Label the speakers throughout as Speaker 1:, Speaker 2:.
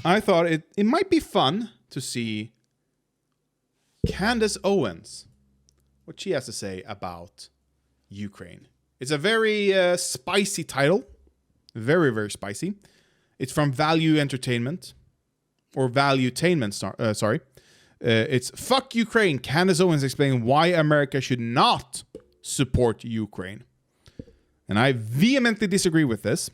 Speaker 1: I thought it might be fun to see Candace Owens, what she has to say about Ukraine. It's a very spicy title. Very, very spicy. It's from Value Entertainment. Or Valuetainment, sorry. It's Fuck Ukraine. Candace Owens explaining why America should not support Ukraine. And I vehemently disagree with this.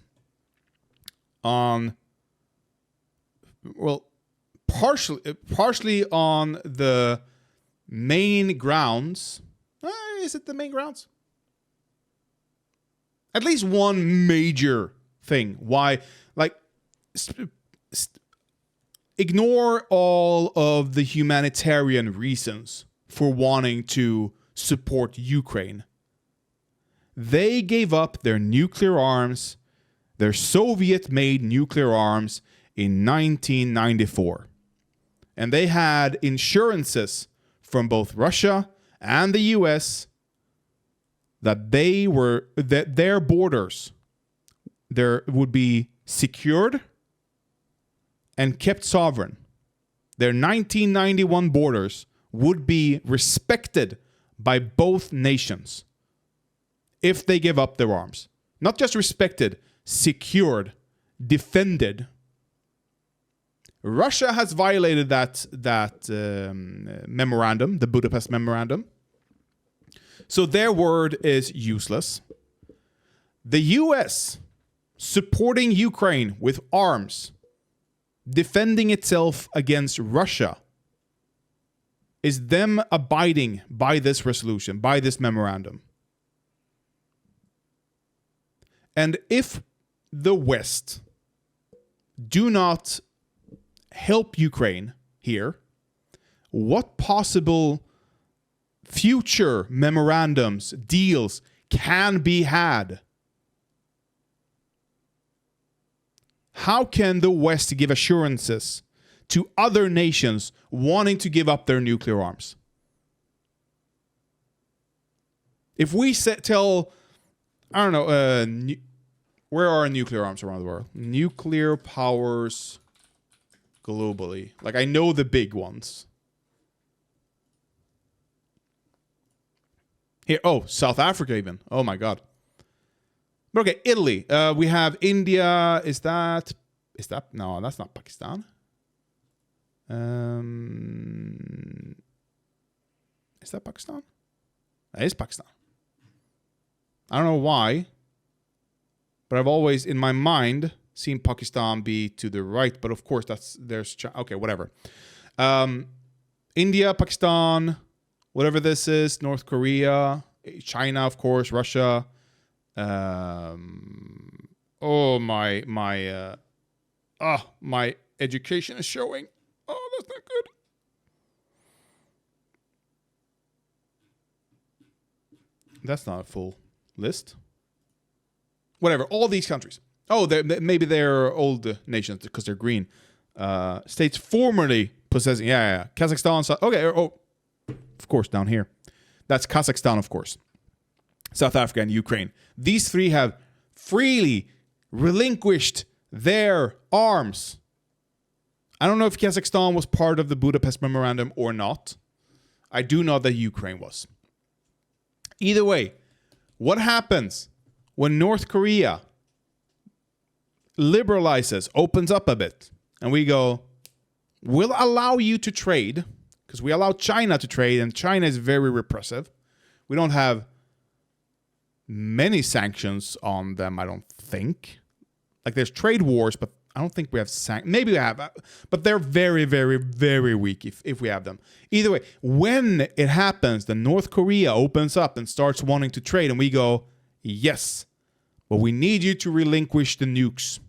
Speaker 1: Partially on the main grounds. Is it the main grounds? At least one major thing. Why? Like, ignore all of the humanitarian reasons for wanting to support Ukraine. They gave up their nuclear arms, their Soviet-made nuclear arms, in 1994. And they had insurances from both Russia and the US that their borders would be secured and kept sovereign. Their 1991 borders would be respected by both nations if they give up their arms. Not just respected, secured, defended. Russia has violated that memorandum, the Budapest Memorandum. So their word is useless. The US supporting Ukraine with arms, defending itself against Russia, is them abiding by this resolution, by this memorandum. And if the West do not help Ukraine here, what possible future memorandums, deals can be had? How can the West give assurances to other nations wanting to give up their nuclear arms? If we tell, I don't know, where are nuclear arms around the world? Nuclear powers globally. Like, I know the big ones. Here, South Africa even. Oh my God. But okay, Italy. We have India. Is that? No, that's not Pakistan. Is that Pakistan? That is Pakistan. I don't know why, but I've always, in my mind, seen Pakistan be to the right. But of course, okay, whatever. India, Pakistan, whatever this is, North Korea, China, of course, Russia. My education is showing. Oh, that's not good. That's not a full list. Whatever, all these countries. Maybe they're old nations because they're green. States formerly possessing, Kazakhstan. Okay, of course, down here. That's Kazakhstan, of course. South Africa and Ukraine. These three have freely relinquished their arms. I don't know if Kazakhstan was part of the Budapest Memorandum or not. I do know that Ukraine was. Either way, what happens when North Korea liberalizes, opens up a bit, and we go, we'll allow you to trade, because we allow China to trade, and China is very repressive. We don't have many sanctions on them, I don't think. Like, there's trade wars, but I don't think we have sanctions. Maybe we have, but they're very, very, very weak if we have them. Either way, when it happens, then North Korea opens up and starts wanting to trade, and we go, yes, but we need you to relinquish the nukes.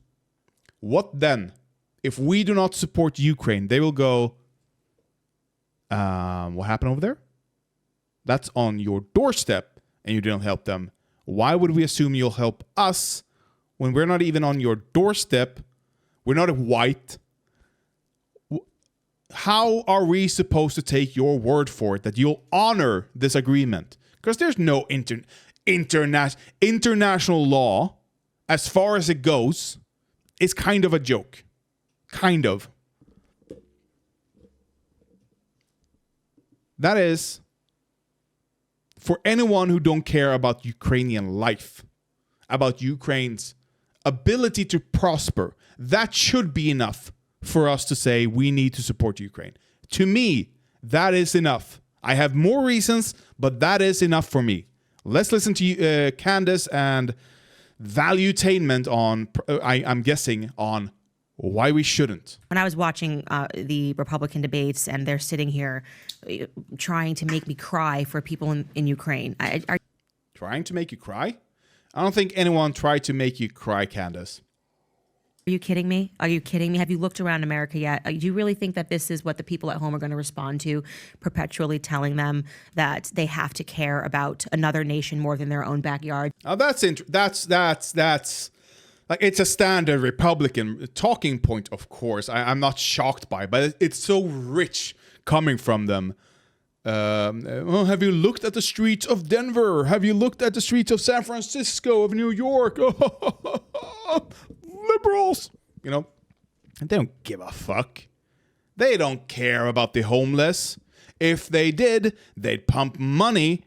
Speaker 1: What then? If we do not support Ukraine, they will go, what happened over there? That's on your doorstep, and you didn't help them. Why would we assume you'll help us when we're not even on your doorstep? We're not white. How are we supposed to take your word for it that you'll honor this agreement? Because there's no international law, as far as it goes, is kind of a joke. Kind of. That is for anyone who don't care about Ukrainian life, about Ukraine's ability to prosper. That should be enough for us to say we need to support Ukraine. To me, that is enough. I have more reasons, but that is enough for me. Let's listen to Candace and Valuetainment on, I'm guessing, on why we shouldn't.
Speaker 2: When I was watching the Republican debates and they're sitting here trying to make me cry for people in Ukraine.
Speaker 1: Trying to make you cry? I don't think anyone tried to make you cry, Candace.
Speaker 2: Are you kidding me? Are you kidding me? Have you looked around America yet? Do you really think that this is what the people at home are going to respond to, perpetually telling them that they have to care about another nation more than their own backyard?
Speaker 1: Oh, that's like, it's a standard Republican talking point, of course. I'm not shocked by it, but it's so rich coming from them. Well, have you looked at the streets of Denver? Have you looked at the streets of San Francisco, of New York? Liberals, you know, they don't give a fuck. They don't care about the homeless. If they did, they'd pump money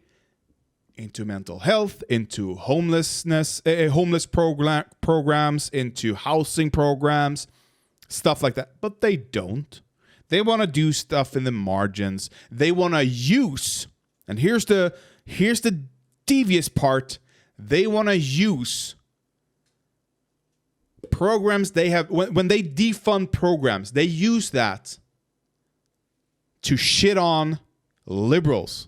Speaker 1: into mental health, into homelessness, homeless programs, into housing programs, stuff like that. But they don't. They want to do stuff in the margins. They want to use, and here's the devious part. They want to use programs they have. When they defund programs, they use that to shit on liberals.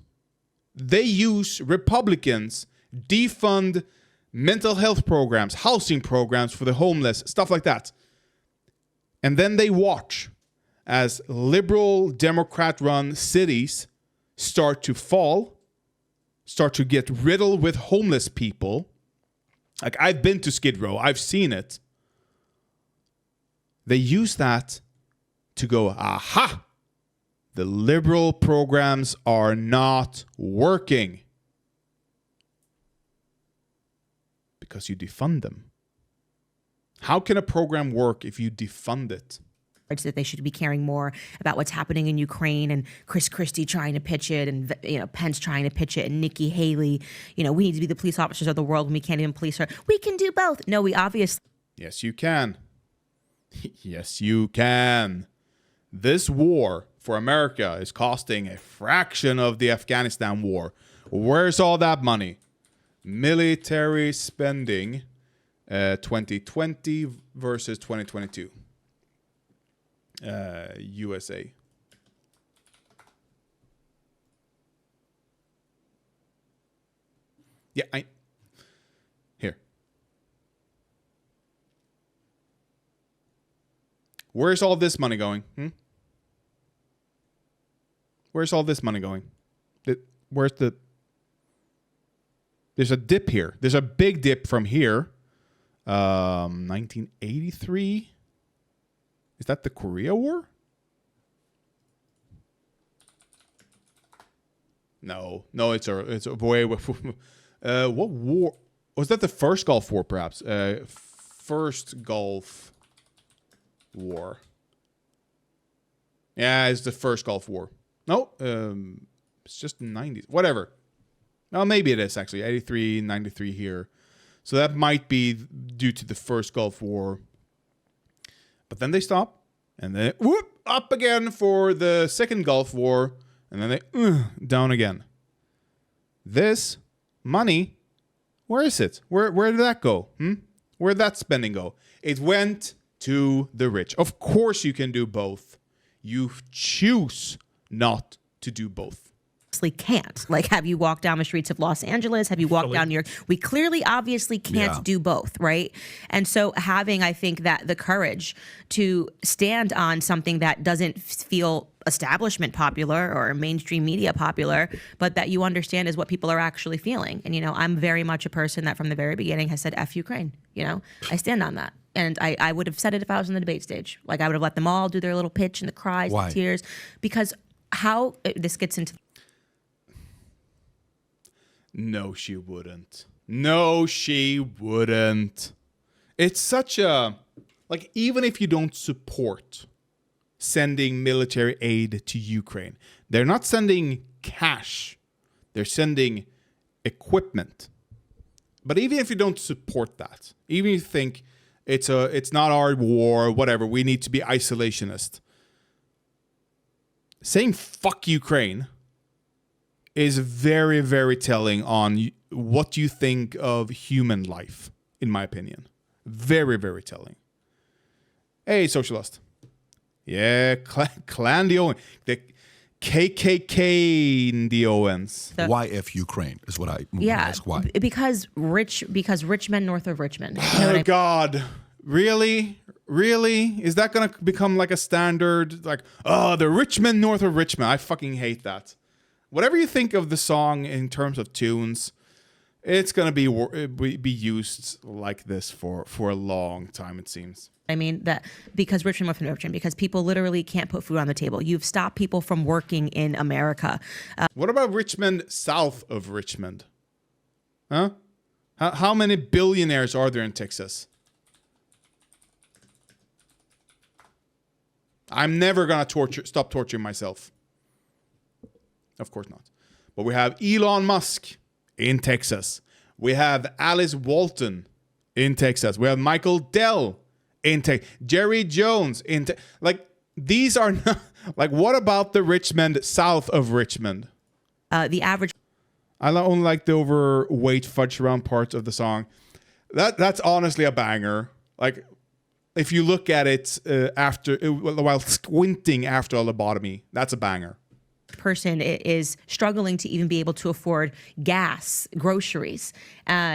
Speaker 1: They use Republicans, defund mental health programs, housing programs for the homeless, stuff like that. And then they watch as liberal, Democrat-run cities start to fall, start to get riddled with homeless people. Like, I've been to Skid Row. I've seen it. They use that to go, aha! The liberal programs are not working because you defund them. How can a program work if you defund it?
Speaker 2: That they should be caring more about what's happening in Ukraine, and Chris Christie trying to pitch it, and Pence trying to pitch it, and Nikki Haley, we need to be the police officers of the world when we can't even police her. We can do both. No, we obviously.
Speaker 1: Yes, you can. Yes, you can. This war for America is costing a fraction of the Afghanistan war. Where's all that money? Military spending, 2020 versus 2022. USA. Yeah, here. Where's all this money going? Where's all this money going? There's a dip here. There's a big dip from here. 1983. Is that the Korea War? No, it's a way. What war was that? The first Gulf War, perhaps. First Gulf War. Yeah, it's the first Gulf War. No, it's just the 90s. Whatever. No, maybe it is actually 83, 93 here. So that might be due to the first Gulf War. But then they stop, and then whoop, up again for the second Gulf War, and then they down again. This money, where is it? Where did that go? Where did that spending go? It went to the rich. Of course you can do both. You choose not to do both.
Speaker 2: Can't. Like, have you walked down the streets of Los Angeles? Have you walked down New York? We clearly, obviously can't do both, right? And so having, I think, that the courage to stand on something that doesn't feel establishment popular or mainstream media popular, but that you understand is what people are actually feeling. And, I'm very much a person that from the very beginning has said, F Ukraine. I stand on that. And I would have said it if I was on the debate stage. Like, I would have let them all do their little pitch and the cries and tears. Because how this gets into...
Speaker 1: No, she wouldn't. No, she wouldn't. It's such a... like, even if you don't support sending military aid to Ukraine, they're not sending cash, they're sending equipment. But even if you don't support that, even if you think it's not our war, whatever, we need to be isolationist, saying fuck Ukraine is very, very telling on what you think of human life, in my opinion. Very, very telling. Hey, socialist. Yeah, Clan the Owens. The KKK the Owens.
Speaker 3: Why F Ukraine is what I ask. Why?
Speaker 2: Because rich men north of Richmond. You know
Speaker 1: Oh, God. Really? Really? Is that going to become like a standard? Like, oh, the rich men north of Richmond. I fucking hate that. Whatever you think of the song in terms of tunes, it's going to be used like this for a long time, it seems.
Speaker 2: I mean, that because Richmond went from Richmond, because people literally can't put food on the table. You've stopped people from working in America.
Speaker 1: What about Richmond south of Richmond? Huh? How many billionaires are there in Texas? I'm never going to stop torturing myself. Of course not. But we have Elon Musk in Texas. We have Alice Walton in Texas. We have Michael Dell in Texas. Jerry Jones in Texas. Like, these are not... Like, what about the Richmond south of Richmond?
Speaker 2: The average...
Speaker 1: I only like the overweight fudge round parts of the song. That's honestly a banger. Like, if you look at it while squinting after a lobotomy, that's a banger.
Speaker 2: Person is struggling to even be able to afford gas, groceries.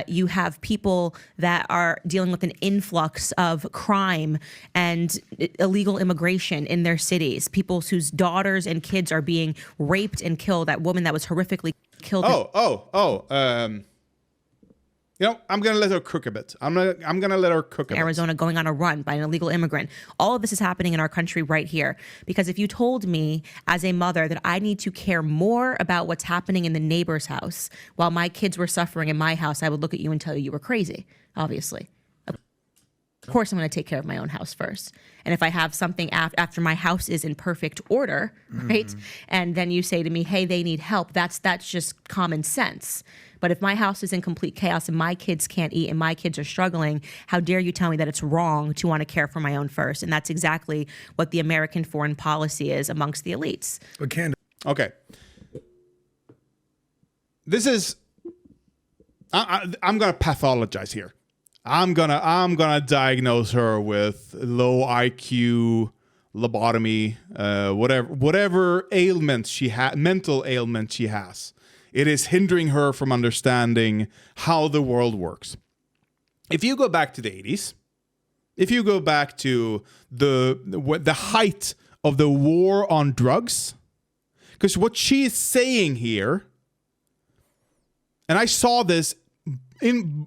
Speaker 2: You have people that are dealing with an influx of crime and illegal immigration in their cities. People whose daughters and kids are being raped and killed. That woman that was horrifically killed.
Speaker 1: You know, I'm gonna let her cook a bit. I'm gonna let her cook a bit.
Speaker 2: Arizona going on a run by an illegal immigrant. All of this is happening in our country right here. Because if you told me as a mother that I need to care more about what's happening in the neighbor's house while my kids were suffering in my house, I would look at you and tell you were crazy, obviously. Of course, I'm going to take care of my own house first. And if I have something after my house is in perfect order, right? And then you say to me, hey, they need help. That's just common sense. But if my house is in complete chaos and my kids can't eat and my kids are struggling, how dare you tell me that it's wrong to want to care for my own first? And that's exactly what the American foreign policy is amongst the elites.
Speaker 1: Okay. This is... I'm going to pathologize here. I'm gonna diagnose her with low IQ, lobotomy, whatever ailment she has, mental ailment she has. It is hindering her from understanding how the world works. If you go back to the 80s, if you go back to the height of the war on drugs, because what she is saying here, and I saw this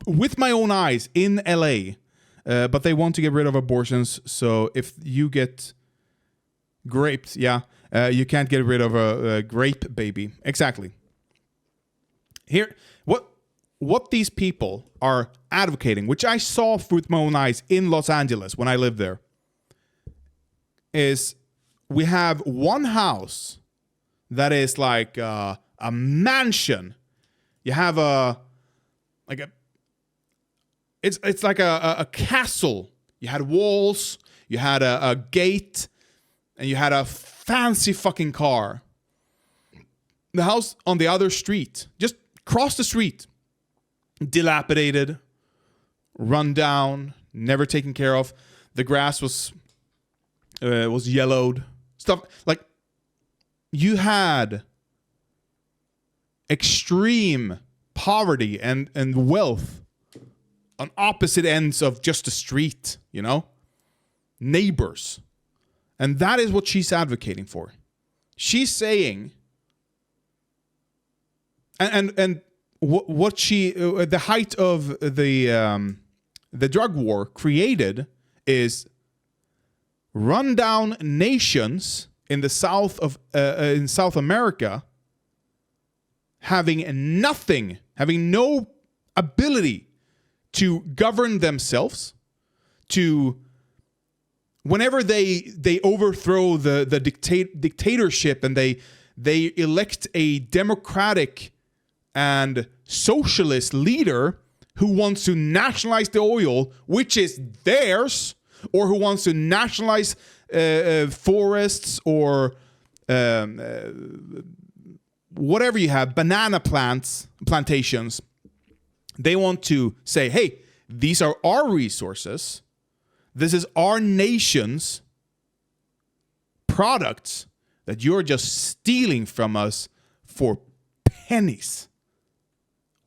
Speaker 1: with my own eyes in LA, but they want to get rid of abortions. So if you get raped, you can't get rid of a grape baby. Exactly. Here, what these people are advocating, which I saw with my own eyes in Los Angeles when I lived there, is we have one house that is like a mansion. You have it's like a castle. You had walls, you had a gate, and you had a fancy fucking car. The house on the other street, just cross the street, dilapidated, run down, never taken care of. The grass was yellowed. Stuff like you had extreme poverty and wealth on opposite ends of just the street, you know? Neighbors. And that is what she's advocating for. She's saying, and what she, the height of the drug war created is rundown nations in the south of in South America having no ability to govern themselves, to whenever they overthrow the dictatorship and they elect a democratic and socialist leader who wants to nationalize the oil, which is theirs, or who wants to nationalize forests or whatever you have, banana plantations. They want to say, hey, these are our resources. This is our nation's products that you're just stealing from us for pennies.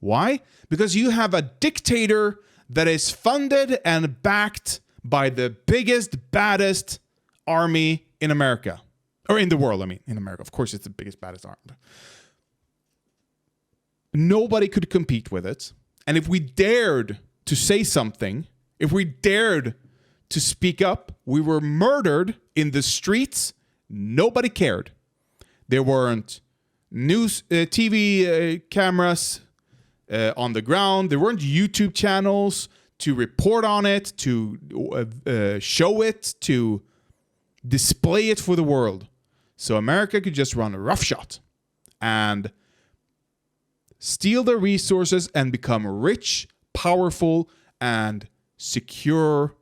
Speaker 1: Why? Because you have a dictator that is funded and backed by the biggest, baddest army in America. Or in the world, I mean. In America. Of course, it's the biggest, baddest army. Nobody could compete with it. And if we dared to say something, if we dared to speak up, we were murdered in the streets. Nobody cared. There weren't news, TV cameras on the ground. There weren't YouTube channels to report on it, to show it, to display it for the world. So America could just run a roughshod and steal their resources and become rich, powerful, and secure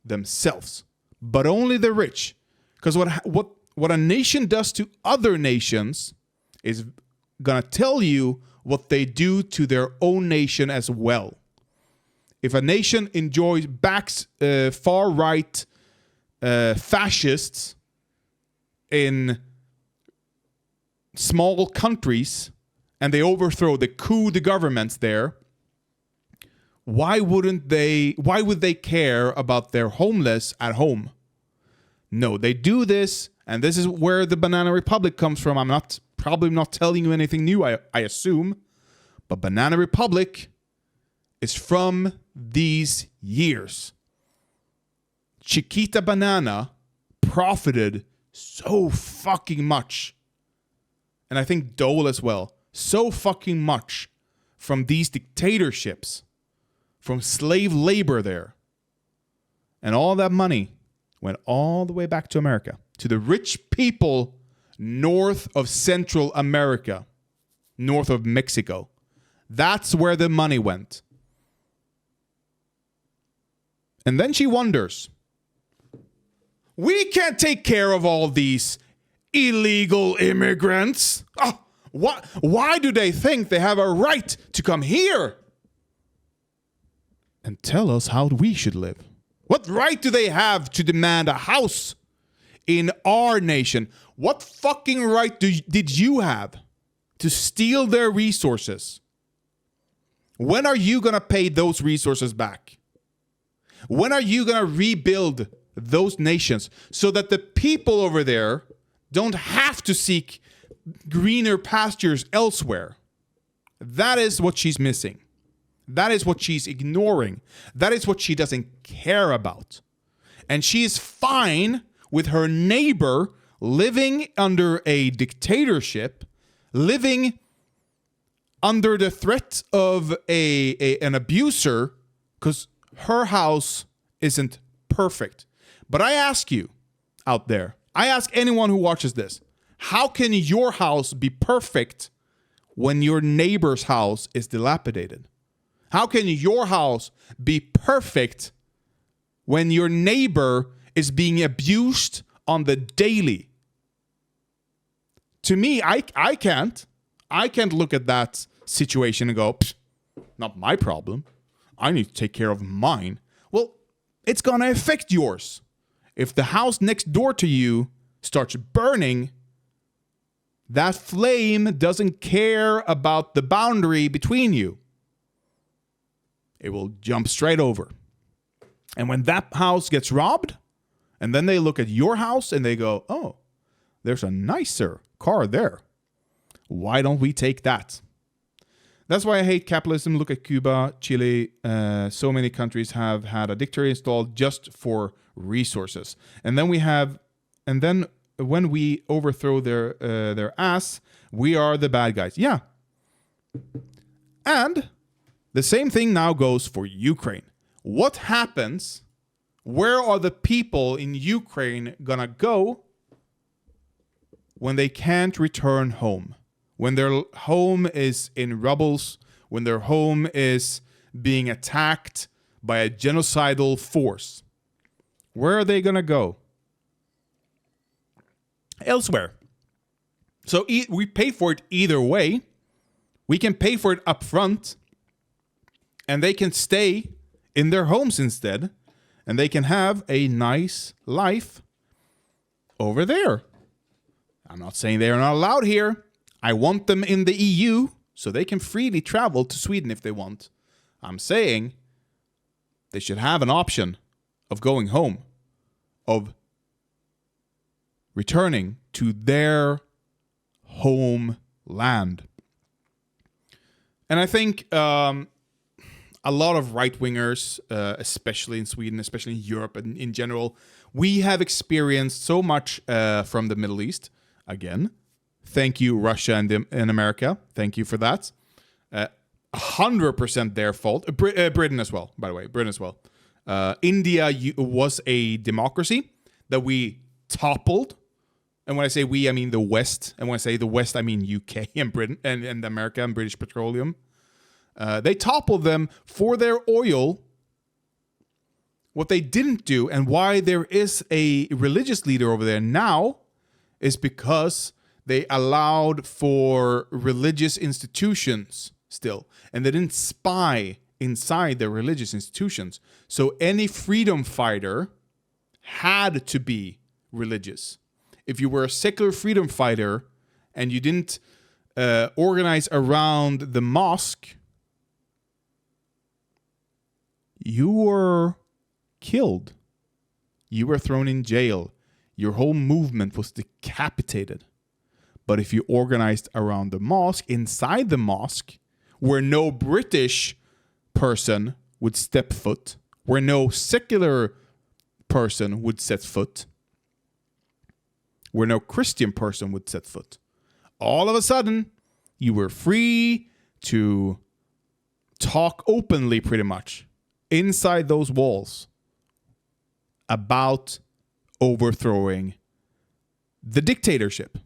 Speaker 1: themselves. But only the rich. Because what a nation does to other nations is going to tell you what they do to their own nation as well. If a nation backs far-right fascists in small countries and they overthrow the governments there, why would they care about their homeless at home? No, they do this, and this is where the Banana Republic comes from. I'm probably not telling you anything new, I assume, but Banana Republic is from these years. Chiquita Banana profited so fucking much, and I think Dole as well, so fucking much from these dictatorships, from slave labor there. And all that money went all the way back to America, to the rich people north of Central America, north of Mexico. That's where the money went. And then she wonders, we can't take care of all these illegal immigrants. Oh, why do they think they have a right to come here and tell us how we should live? What right do they have to demand a house in our nation? What fucking right did you have to steal their resources? When are you going to pay those resources back? When are you going to rebuild those nations so that the people over there don't have to seek greener pastures elsewhere? That is what she's missing. That is what she's ignoring. That is what she doesn't care about. And she is fine with her neighbor living under a dictatorship, living under the threat of an abuser, because her house isn't perfect. But I ask you out there, I ask anyone who watches this, how can your house be perfect when your neighbor's house is dilapidated? How can your house be perfect when your neighbor is being abused on the daily? To me, I can't. I can't look at that situation and go, not my problem. I need to take care of mine. Well, it's going to affect yours. If the house next door to you starts burning, that flame doesn't care about the boundary between you. It will jump straight over. And when that house gets robbed, and then they look at your house and they go, oh, there's a nicer car there. Why don't we take that? That's why I hate capitalism. Look at Cuba, Chile. So many countries have had a dictator installed just for resources. And then when we overthrow their ass, we are the bad guys. Yeah. And the same thing now goes for Ukraine. What happens Where are the people in Ukraine gonna go when they can't return home? When their home is in rubbles, when their home is being attacked by a genocidal force? Where are they gonna go? Elsewhere. So we pay for it either way. We can pay for it up front, and they can stay in their homes instead, and they can have a nice life over there. I'm not saying they're not allowed here. I want them in the EU so they can freely travel to Sweden if they want. I'm saying they should have an option of going home, of returning to their homeland. And I think a lot of right-wingers, especially in Sweden, especially in Europe and in general, we have experienced so much from the Middle East. Again, thank you, Russia and America. Thank you for that. 100% their fault. Britain as well, by the way. Britain as well. India was a democracy that we toppled. And when I say we, I mean the West. And when I say the West, I mean UK and Britain and America and British Petroleum. They toppled them for their oil. What they didn't do, and why there is a religious leader over there now, is because they allowed for religious institutions still. And they didn't spy inside their religious institutions. So any freedom fighter had to be religious. If you were a secular freedom fighter and you didn't organize around the mosque, you were killed. You were thrown in jail. Your whole movement was decapitated. But if you organized around the mosque, inside the mosque, where no British person would step foot, where no secular person would set foot, where no Christian person would set foot, all of a sudden, you were free to talk openly, pretty much, inside those walls about overthrowing the dictatorship.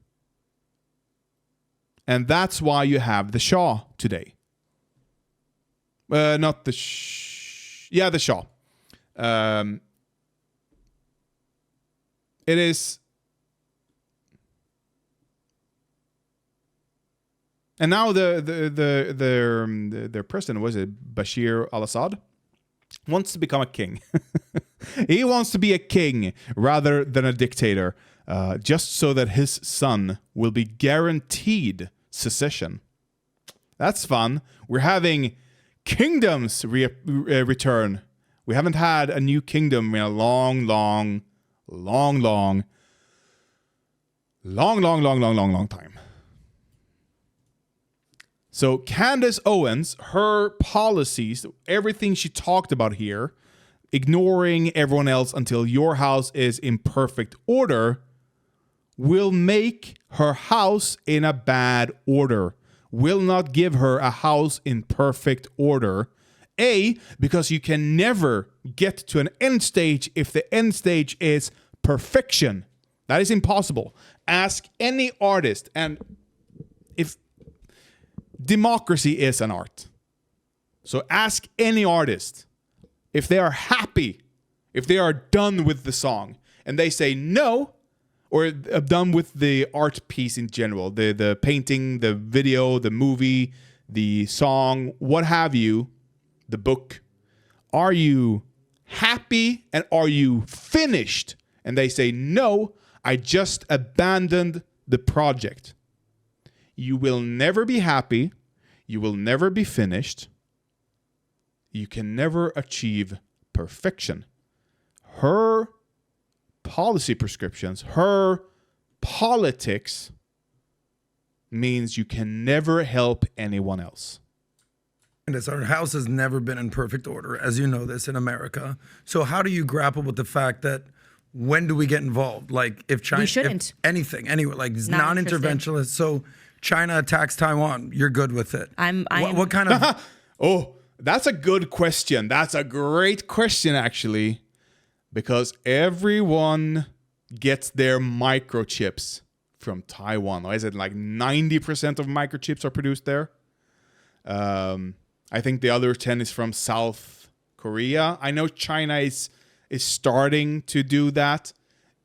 Speaker 1: And that's why you have the Shah today. Not the the Shah. It is. And now their president, was it Bashir al-Assad, wants to become a king. He wants to be a king rather than a dictator, just so that his son will be guaranteed secession. That's fun. We're having kingdoms return. We haven't had a new kingdom in a long time. So Candace Owens, her policies, everything she talked about here, ignoring everyone else until your house is in perfect order, will make her house in a bad order. Will not give her a house in perfect order. A, because you can never get to an end stage if the end stage is perfection. That is impossible. Ask any artist, and if democracy is an art. So ask any artist if they are happy, if they are done with the song, and they say no, or done with the art piece in general, the painting, the video, the movie, the song, what have you, the book. Are you happy and are you finished? And they say, no, I just abandoned the project. You will never be happy. You will never be finished. You can never achieve perfection. Her policy prescriptions, her politics means you can never help anyone else.
Speaker 4: And our house has never been in perfect order, as you know this, in America. So how do you grapple with the fact that when do we get involved? Like if China,
Speaker 2: we shouldn't.
Speaker 4: If anything, anywhere, like non-interventionist. So China attacks Taiwan, you're good with it. What kind of?
Speaker 1: Oh, that's a good question. That's a great question, actually. because everyone gets their microchips from Taiwan. Or is it like 90% of microchips are produced there? I think the other 10 is from South Korea. I know China is starting to do that.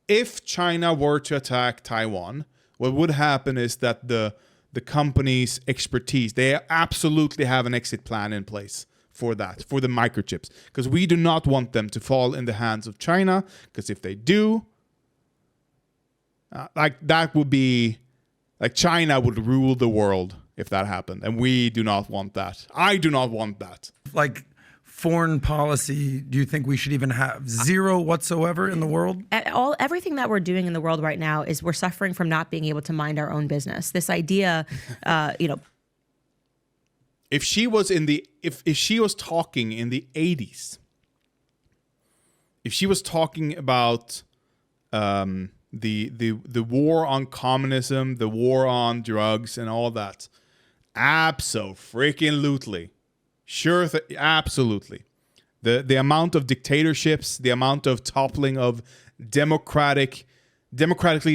Speaker 1: If China were to attack Taiwan, what would happen is that the company's expertise, they absolutely have an exit plan in place for that, for the microchips. Because we do not want them to fall in the hands of China, because if they do, that would be, like China would rule the world if that happened. And we do not want that. I do not want that.
Speaker 4: Like foreign policy, do you think we should even have zero whatsoever in the world?
Speaker 2: Everything that we're doing in the world right now is we're suffering from not being able to mind our own business. This idea,
Speaker 1: If she was if she was talking in the 80s, if she was talking about the war on communism, the war on drugs, and all that, abso-freaking-lutely. Absolutely. The amount of dictatorships, the amount of toppling of democratically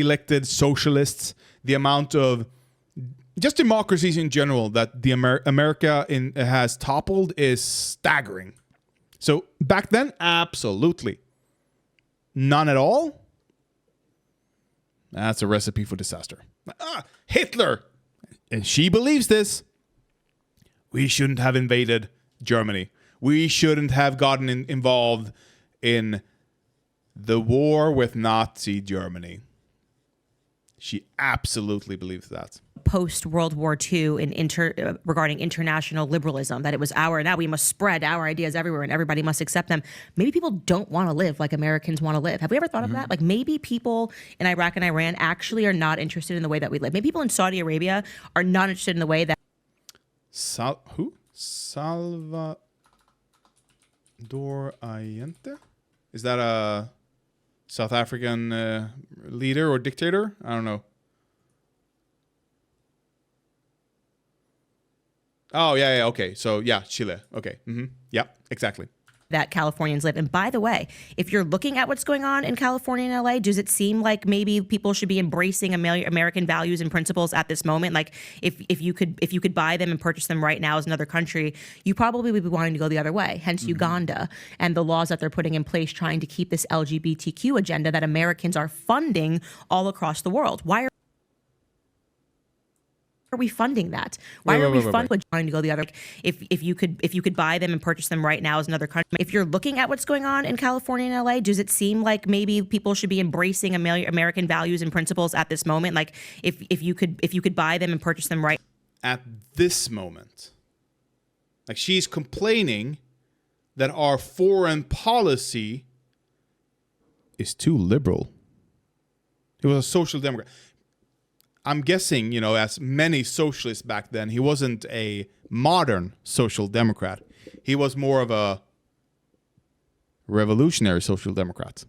Speaker 1: elected socialists, the amount of just democracies in general that the America has toppled is staggering. So back then, absolutely. None at all? That's a recipe for disaster. Hitler! And she believes this. We shouldn't have invaded Germany. We shouldn't have gotten involved in the war with Nazi Germany. She absolutely believes that.
Speaker 2: Post World War II regarding international liberalism, that it was now we must spread our ideas everywhere and everybody must accept them. Maybe people don't want to live like Americans want to live. Have we ever thought of that? Like maybe people in Iraq and Iran actually are not interested in the way that we live. Maybe people in Saudi Arabia are not interested in the way that.
Speaker 1: Who? Salvador Allende? Is that a South African leader or dictator? I don't know. Oh, yeah, okay. So, yeah, Chile. Okay. Mm-hmm. Yeah, exactly.
Speaker 2: That Californians live. And by the way, if you're looking at what's going on in California and LA, does it seem like maybe people should be embracing American values and principles at this moment? Like if you could buy them and purchase them right now as another country, you probably would be wanting to go the other way. Hence Uganda and the laws that they're putting in place trying to keep this LGBTQ agenda that Americans are funding all across the world. Why are we funding that? Why are we trying to go the other? If you could buy them and purchase them right now as another country. If you're looking at what's going on in California and LA, does it seem like maybe people should be embracing American values and principles at this moment? Like if you could buy them and purchase them right
Speaker 1: at this moment. Like she's complaining that our foreign policy is too liberal. He was a social democrat. I'm guessing, as many socialists back then, he wasn't a modern social democrat. He was more of a revolutionary social democrat,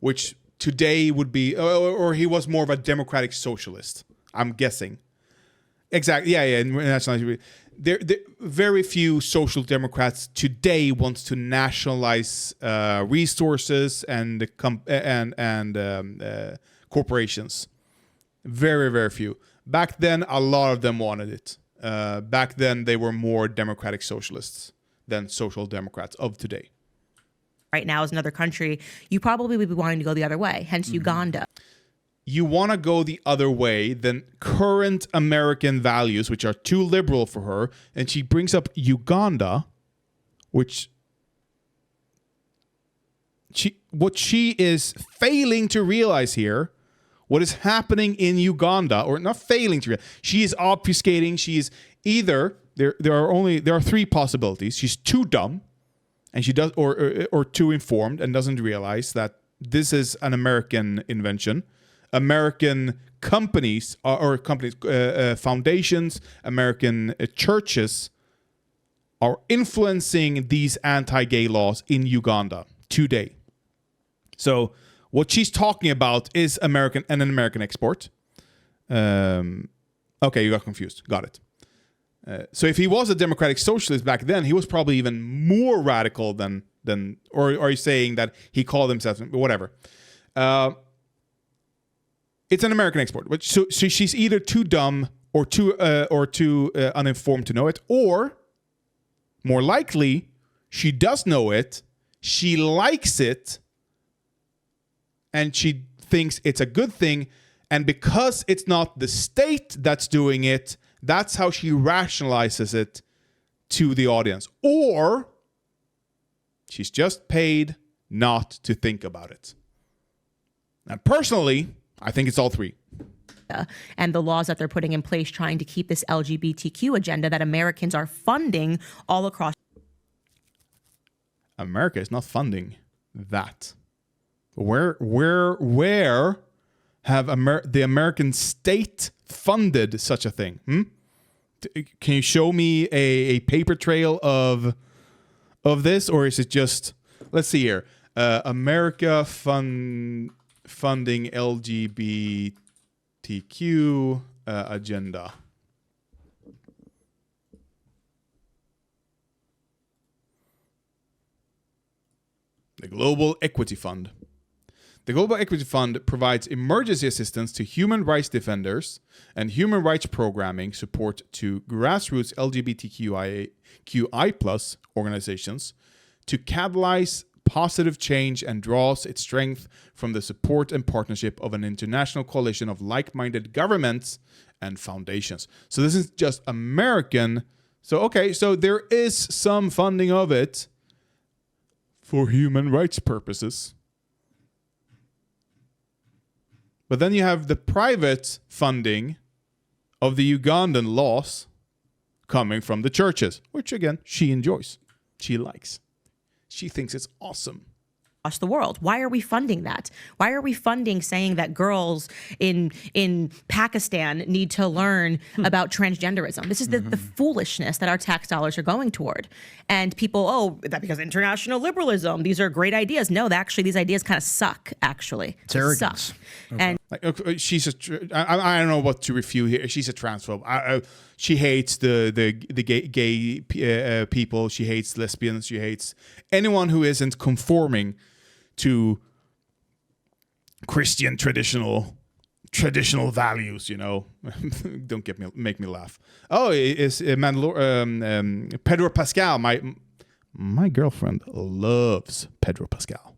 Speaker 1: which today would be, or he was more of a democratic socialist, I'm guessing. Exactly, yeah. Nationalization. There, very few social democrats today want to nationalize resources and corporations. Very, very few. Back then, a lot of them wanted it. Back then, they were more democratic socialists than social democrats of today.
Speaker 2: Right now as another country, you probably would be wanting to go the other way. Hence Uganda.
Speaker 1: You want to go the other way than current American values, which are too liberal for her. And she brings up Uganda, which what she is failing to realize here. What is happening in Uganda, or not failing to realize, she is obfuscating. She is either there are three possibilities. She's too dumb, and she does, or too informed and doesn't realize that this is an American invention. American companies foundations, American churches are influencing these anti-gay laws in Uganda today. So what she's talking about is an American export. Okay, you got confused. Got it. So if he was a democratic socialist back then, he was probably even more radical than or are you saying that he called himself whatever? It's an American export. So she's either too dumb or too uninformed to know it, or more likely she does know it, she likes it, and she thinks it's a good thing, and because it's not the state that's doing it, that's how she rationalizes it to the audience. Or she's just paid not to think about it. And personally, I think it's all three.
Speaker 2: And the laws that they're putting in place trying to keep this LGBTQ agenda that Americans are funding all across.
Speaker 1: America is not funding that. Where have the American state funded such a thing? Can you show me a paper trail of this, or is it just, let's see here, America funding LGBTQ agenda? The Global Equity Fund. The Global Equity Fund provides emergency assistance to human rights defenders and human rights programming support to grassroots LGBTQI+ organizations to catalyze positive change, and draws its strength from the support and partnership of an international coalition of like-minded governments and foundations. So this is just American. So there is some funding of it for human rights purposes. But then you have the private funding of the Ugandan laws coming from the churches, which again, she enjoys. She likes. She thinks it's awesome.
Speaker 2: Across the world. Why are we funding that? Why are we funding saying that girls in Pakistan need to learn about transgenderism? This is the foolishness that our tax dollars are going toward. And people, that because international liberalism, these are great ideas. No, actually, these ideas kind of suck, actually.
Speaker 3: It's arrogance.
Speaker 2: Suck. Okay. And
Speaker 1: she's I don't know what to refute here. She's a transphobe. She hates the gay people. She hates lesbians. She hates anyone who isn't conforming to Christian traditional values. Don't make me laugh. Oh, it's Pedro Pascal. My girlfriend loves Pedro Pascal.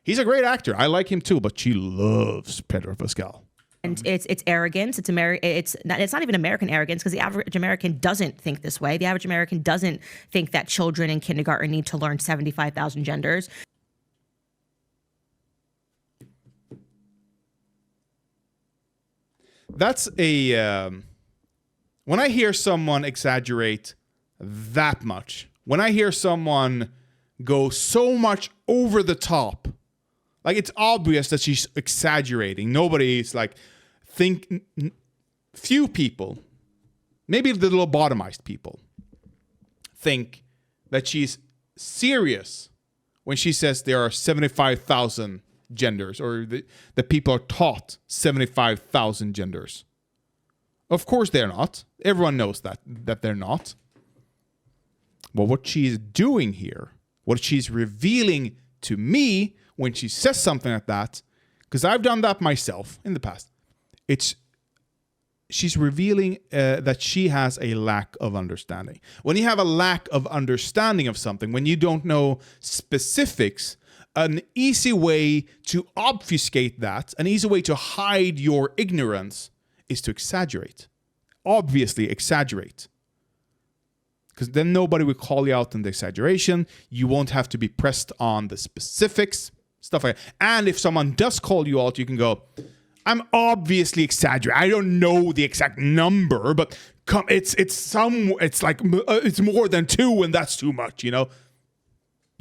Speaker 1: He's a great actor. I like him too, but she loves Pedro Pascal.
Speaker 2: And it's arrogance. It's not even American arrogance, because the average American doesn't think this way. The average American doesn't think that children in kindergarten need to learn 75,000 genders.
Speaker 1: That's when I hear someone exaggerate that much, when I hear someone go so much over the top, like it's obvious that she's exaggerating. Nobody's like, few people, maybe the lobotomized people, think that she's serious when she says there are 75,000 genders, or that people are taught 75,000 genders. Of course they're not. Everyone knows that they're not. But what she's doing here, what she's revealing to me when she says something like that, because I've done that myself in the past, she's revealing that she has a lack of understanding. When you have a lack of understanding of something, when you don't know specifics, an easy way to obfuscate that, an easy way to hide your ignorance, is to exaggerate. Obviously exaggerate. Because then nobody will call you out on the exaggeration. You won't have to be pressed on the specifics, stuff like that. And if someone does call you out, you can go, I'm obviously exaggerating. I don't know the exact number, but it's more than 2, and that's too much,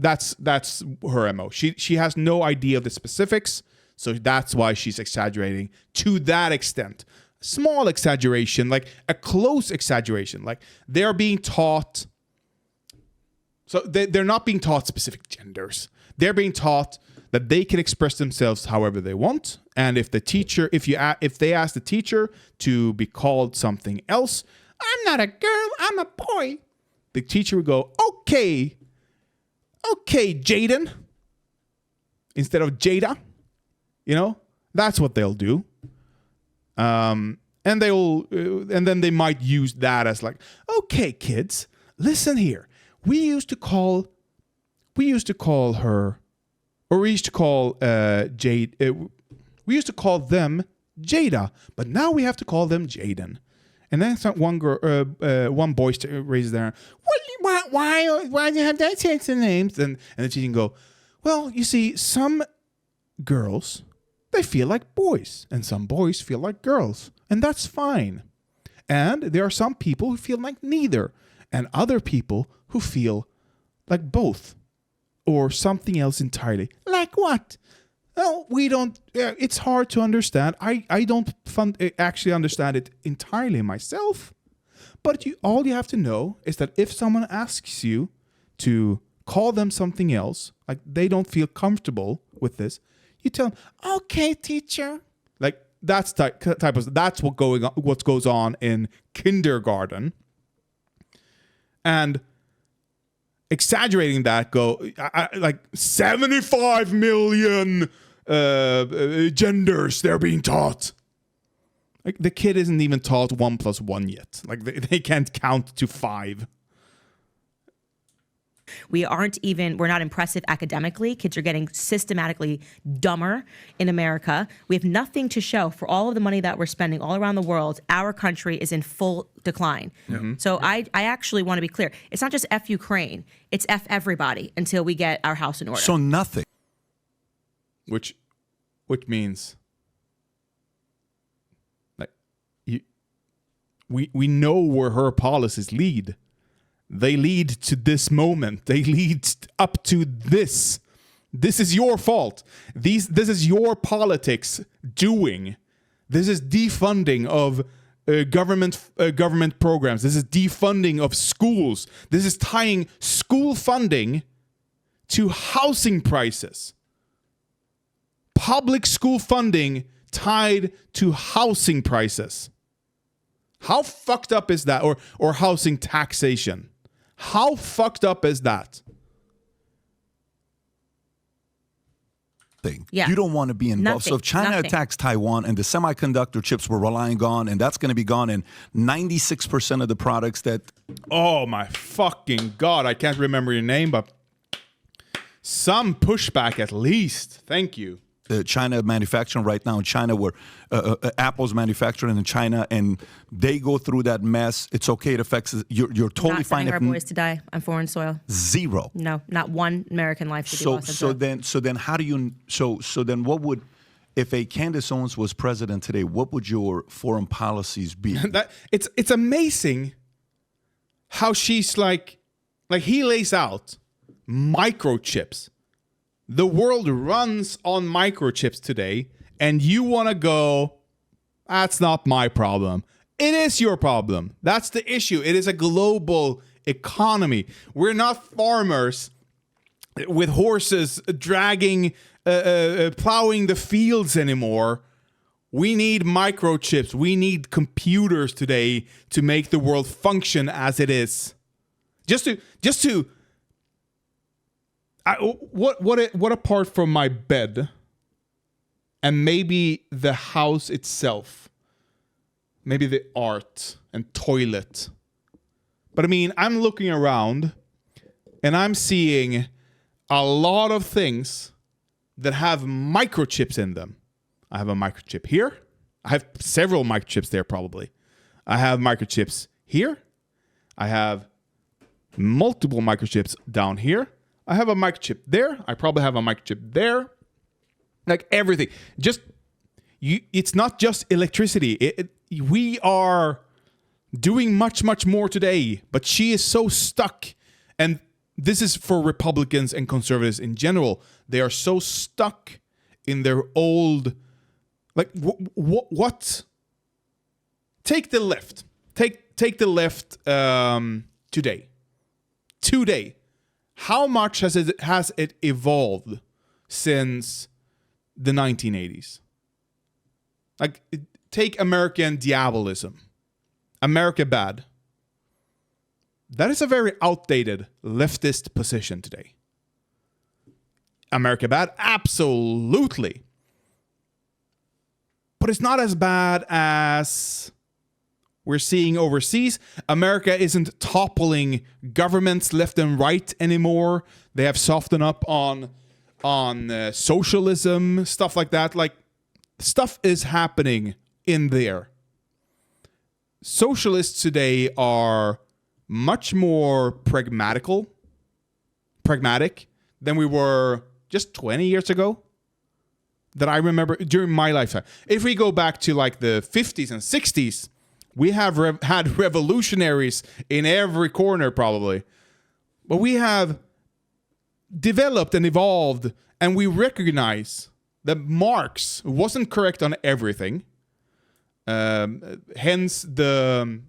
Speaker 1: That's her MO. She has no idea of the specifics, so that's why she's exaggerating to that extent. Small exaggeration, like a close exaggeration, like they're being taught. So they're not being taught specific genders. They're being taught that they can express themselves however they want, and if they ask the teacher to be called something else, I'm not a girl, I'm a boy. The teacher would go, okay, Jaden. Instead of Jada. You know, that's what they'll do. And then they might use that as like, okay, kids, listen here. We used to call her, or we used to call Jade. We used to call them Jada, but now we have to call them Jaden. And then one boy raises their hand. Why do you have that sense of names? And the teacher can go, well, you see, some girls, they feel like boys, and some boys feel like girls, and that's fine. And there are some people who feel like neither, and other people who feel like both, or something else entirely. Like what? Well, we don't. It's hard to understand. I don't actually understand it entirely myself. But all you have to know is that if someone asks you to call them something else, like they don't feel comfortable with this, you tell them, "Okay, teacher." Like that's that's what goes on in kindergarten. And exaggerating that, like 75 million genders they're being taught. Like the kid isn't even taught 1 + 1 yet. Like they can't count to 5.
Speaker 2: We're not impressive academically. Kids are getting systematically dumber in America. We have nothing to show for all of the money that we're spending all around the world. Our country is in full decline. Mm-hmm. So I actually want to be clear. It's not just F Ukraine. It's F everybody until we get our house in order.
Speaker 3: So nothing.
Speaker 1: Which means like we know where her policies lead. They lead to this moment. They lead up to this. This is your fault. This is your politics doing. This is defunding of government programs. This is defunding of schools. This is tying school funding to housing prices. Public school funding tied to housing prices. How fucked up is that? Or housing taxation. How fucked up is that?
Speaker 3: Yeah. You don't want to be involved. So if China attacks Taiwan and the semiconductor chips we're relying on, and that's going to be gone, and 96% of the products that...
Speaker 1: Oh my fucking God, I can't remember your name, but some pushback at least. Thank you.
Speaker 3: China manufacturing right now in China, where Apple's manufacturing in China, and they go through that mess. It's okay. It affects. You're totally fine.
Speaker 2: Not sending our boys to die on foreign soil.
Speaker 3: Zero.
Speaker 2: No, not one American life to be lost.
Speaker 3: So then how do you? So then what would, if a Candace Owens was president today, what would your foreign policies be?
Speaker 1: It's amazing how she's like he lays out microchips. The world runs on microchips today, and you want to go, that's not my problem. It is your problem. That's the issue. It is a global economy. We're not farmers with horses dragging, plowing the fields anymore. We need microchips. We need computers today to make the world function as it is. What apart from my bed and maybe the house itself, maybe the art and toilet. But I mean, I'm looking around and I'm seeing a lot of things that have microchips in them. I have a microchip here. I have several microchips there probably. I have microchips here. I have multiple microchips down here. I have a microchip there. I probably have a microchip there. Like everything. It's not just electricity. We are doing much, much more today. But she is so stuck. And this is for Republicans and conservatives in general. They are so stuck in their old... Like, what? Take the left. Take the left today. Today. How much has it evolved since the 1980s? Like, take American diabolism. America bad. That is a very outdated leftist position today. America bad? Absolutely. But it's not as bad as we're seeing overseas. America isn't toppling governments left and right anymore. They have softened up on socialism, stuff like that. Like, stuff is happening in there. Socialists today are much more pragmatic than we were just 20 years ago, that I remember during my lifetime. If we go back to like the 50s and 60s, we have had revolutionaries in every corner probably. But we have developed and evolved, and we recognize that Marx wasn't correct on everything. Hence the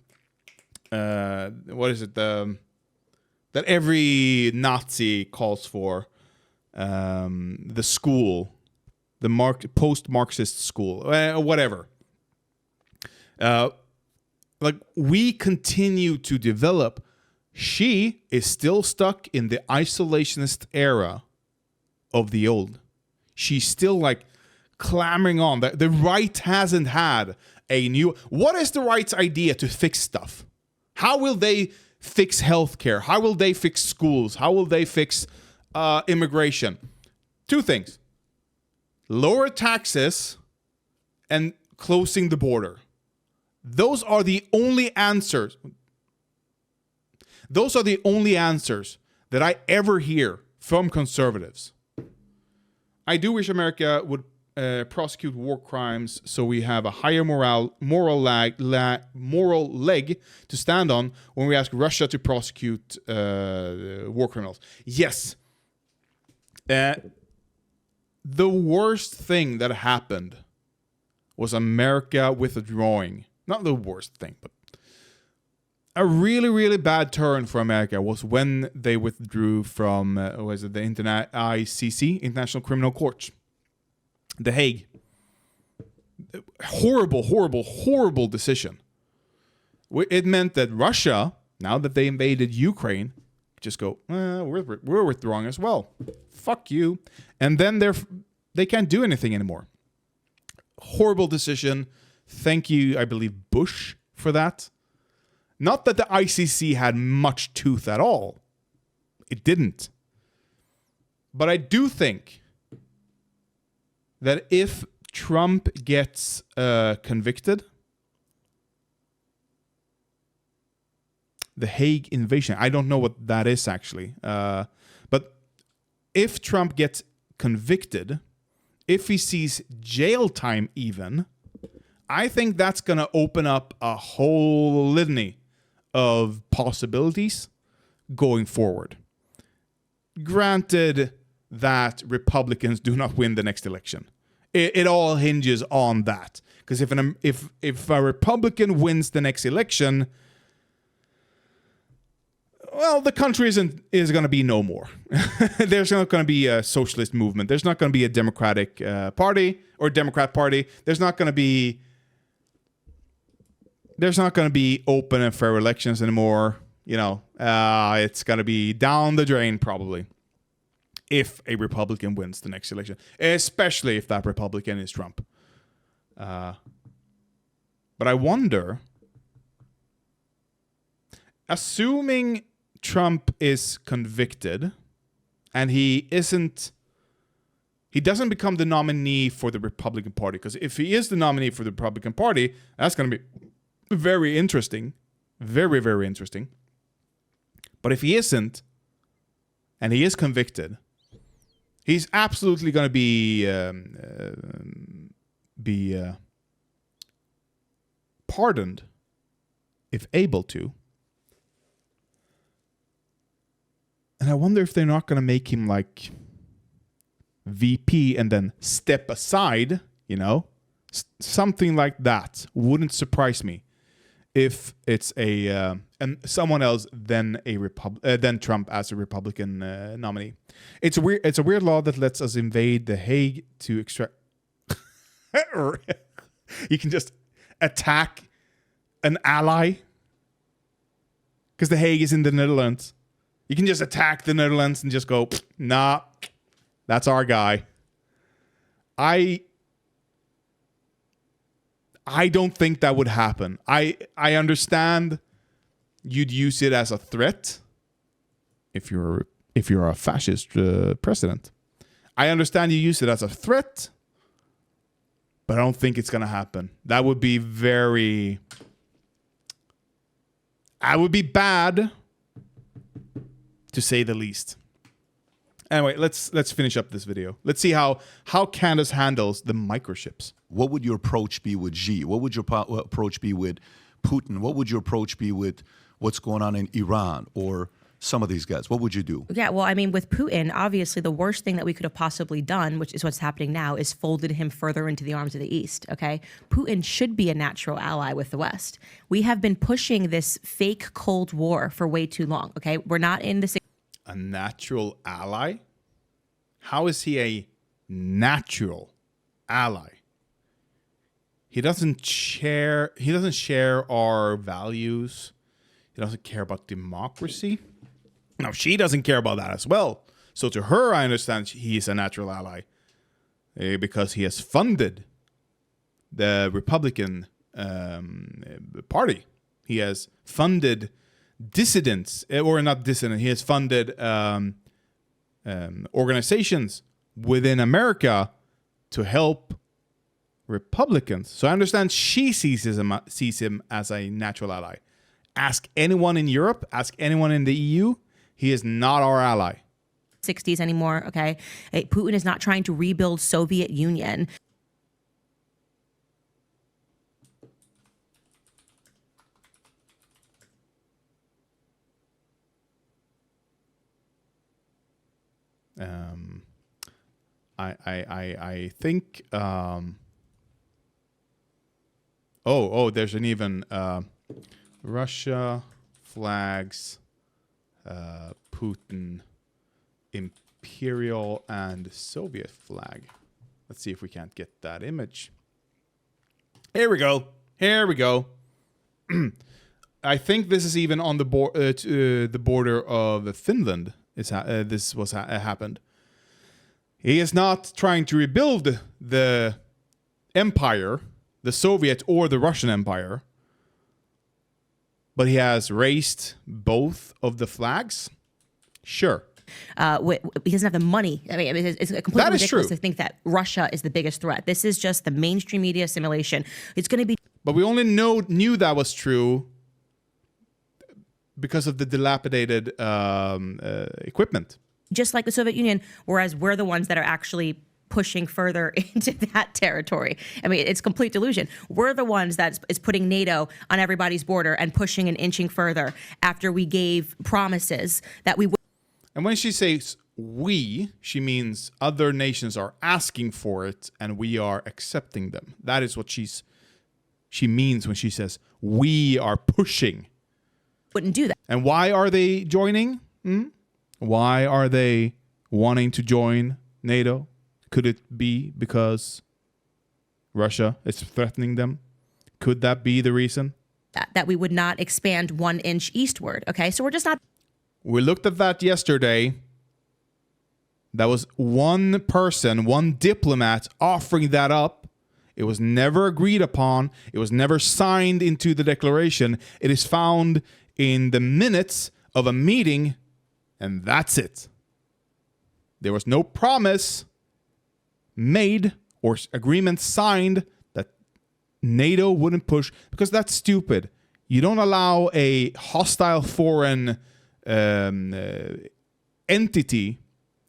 Speaker 1: that every Nazi calls for, the school, the post-Marxist school, whatever. Like, we continue to develop. She is still stuck in the isolationist era of the old. She's still like clamoring on. The right hasn't had a new... What is the right's idea to fix stuff? How will they fix healthcare? How will they fix schools? How will they fix immigration? Two things. Lower taxes and closing the border. Those are the only answers. Those are the only answers that I ever hear from conservatives. I do wish America would prosecute war crimes so we have a higher moral leg to stand on when we ask Russia to prosecute war criminals. Yes. The worst thing that happened was America withdrawing. Not the worst thing, but a really, really bad turn for America was when they withdrew from the ICC, International Criminal Court, The Hague. Horrible, horrible, horrible decision. It meant that Russia, now that they invaded Ukraine, just go, we're withdrawing as well. Fuck you. And then they can't do anything anymore. Horrible decision. Thank you, I believe, Bush, for that. Not that the ICC had much tooth at all. It didn't. But I do think that if Trump gets convicted, the Hague invasion, I don't know what that is actually. But if Trump gets convicted, if he sees jail time even, I think that's going to open up a whole litany of possibilities going forward. Granted that Republicans do not win the next election. It all hinges on that. Because if a Republican wins the next election, well, the country is going to be no more. There's not going to be a socialist movement. There's not going to be a Democratic party or Democrat party. There's not going to be open and fair elections anymore. You know, it's going to be down the drain probably if a Republican wins the next election, especially if that Republican is Trump. But I wonder, assuming Trump is convicted and he doesn't become the nominee for the Republican Party, because if he is the nominee for the Republican Party, that's going to be very interesting. Very, very interesting. But if he isn't, and he is convicted, he's absolutely going to be pardoned, if able to. And I wonder if they're not going to make him like VP and then step aside, you know? Something like that wouldn't surprise me if it's and someone else than than Trump as a Republican nominee. It's a weird law that lets us invade The Hague to extract. You can just attack an ally. because The Hague is in the Netherlands. You can just attack the Netherlands and just go, nah, that's our guy. I don't think that would happen. I understand you'd use it as a threat if you're a fascist president. I understand you use it as a threat, but I don't think it's going to happen. That would be bad, to say the least. Anyway, let's finish up this video. Let's see how Candace handles the microchips.
Speaker 3: What would your approach be with Xi? What would your approach be with Putin? What would your approach be with what's going on in Iran or some of these guys? What would you do?
Speaker 2: Yeah, well, I mean, with Putin, obviously the worst thing that we could have possibly done, which is what's happening now, is folded him further into the arms of the East, okay? Putin should be a natural ally with the West. We have been pushing this fake Cold War for way too long, okay? We're not in this...
Speaker 1: A natural ally? How is he a natural ally? He doesn't share our values. He doesn't care about democracy. Now, she doesn't care about that as well. So to her, I understand he is a natural ally because he has funded the Republican Party. He has funded dissidents, or not dissident. He has funded organizations within America to help Republicans. So I understand she sees him as a natural ally. Ask anyone in Europe, ask anyone in the EU, he is not our ally.
Speaker 2: 60s anymore, okay? Putin is not trying to rebuild Soviet Union.
Speaker 1: I think there's an even Russia flags Putin imperial and Soviet flag. Let's see if we can't get that image. Here we go. I think this is even on the border of Finland. This was happened. He is not trying to rebuild the empire, the Soviet or the Russian Empire, but he has raised both of the flags. Sure.
Speaker 2: He doesn't have the money. I mean, it's completely ridiculous to think that Russia is the biggest threat. This is just the mainstream media simulation. It's going to be...
Speaker 1: But we only knew that was true because of the dilapidated equipment.
Speaker 2: Just like the Soviet Union, whereas we're the ones that are actually pushing further into that territory. I mean, it's complete delusion. We're the ones that is putting NATO on everybody's border and pushing and inching further after we gave promises that we would.
Speaker 1: And when she says we, she means other nations are asking for it and we are accepting them. That is what she means when she says we are pushing.
Speaker 2: Wouldn't do that.
Speaker 1: And why are they joining? Why are they wanting to join NATO? Could it be because Russia is threatening them? Could that be the reason?
Speaker 2: That we would not expand 1 inch eastward. Okay, so we're just not.
Speaker 1: We looked at that yesterday. That was one person, one diplomat offering that up. It was never agreed upon. It was never signed into the declaration. It is found in the minutes of a meeting, and that's it. There was no promise made or agreement signed that NATO wouldn't push, because that's stupid. You don't allow a hostile foreign entity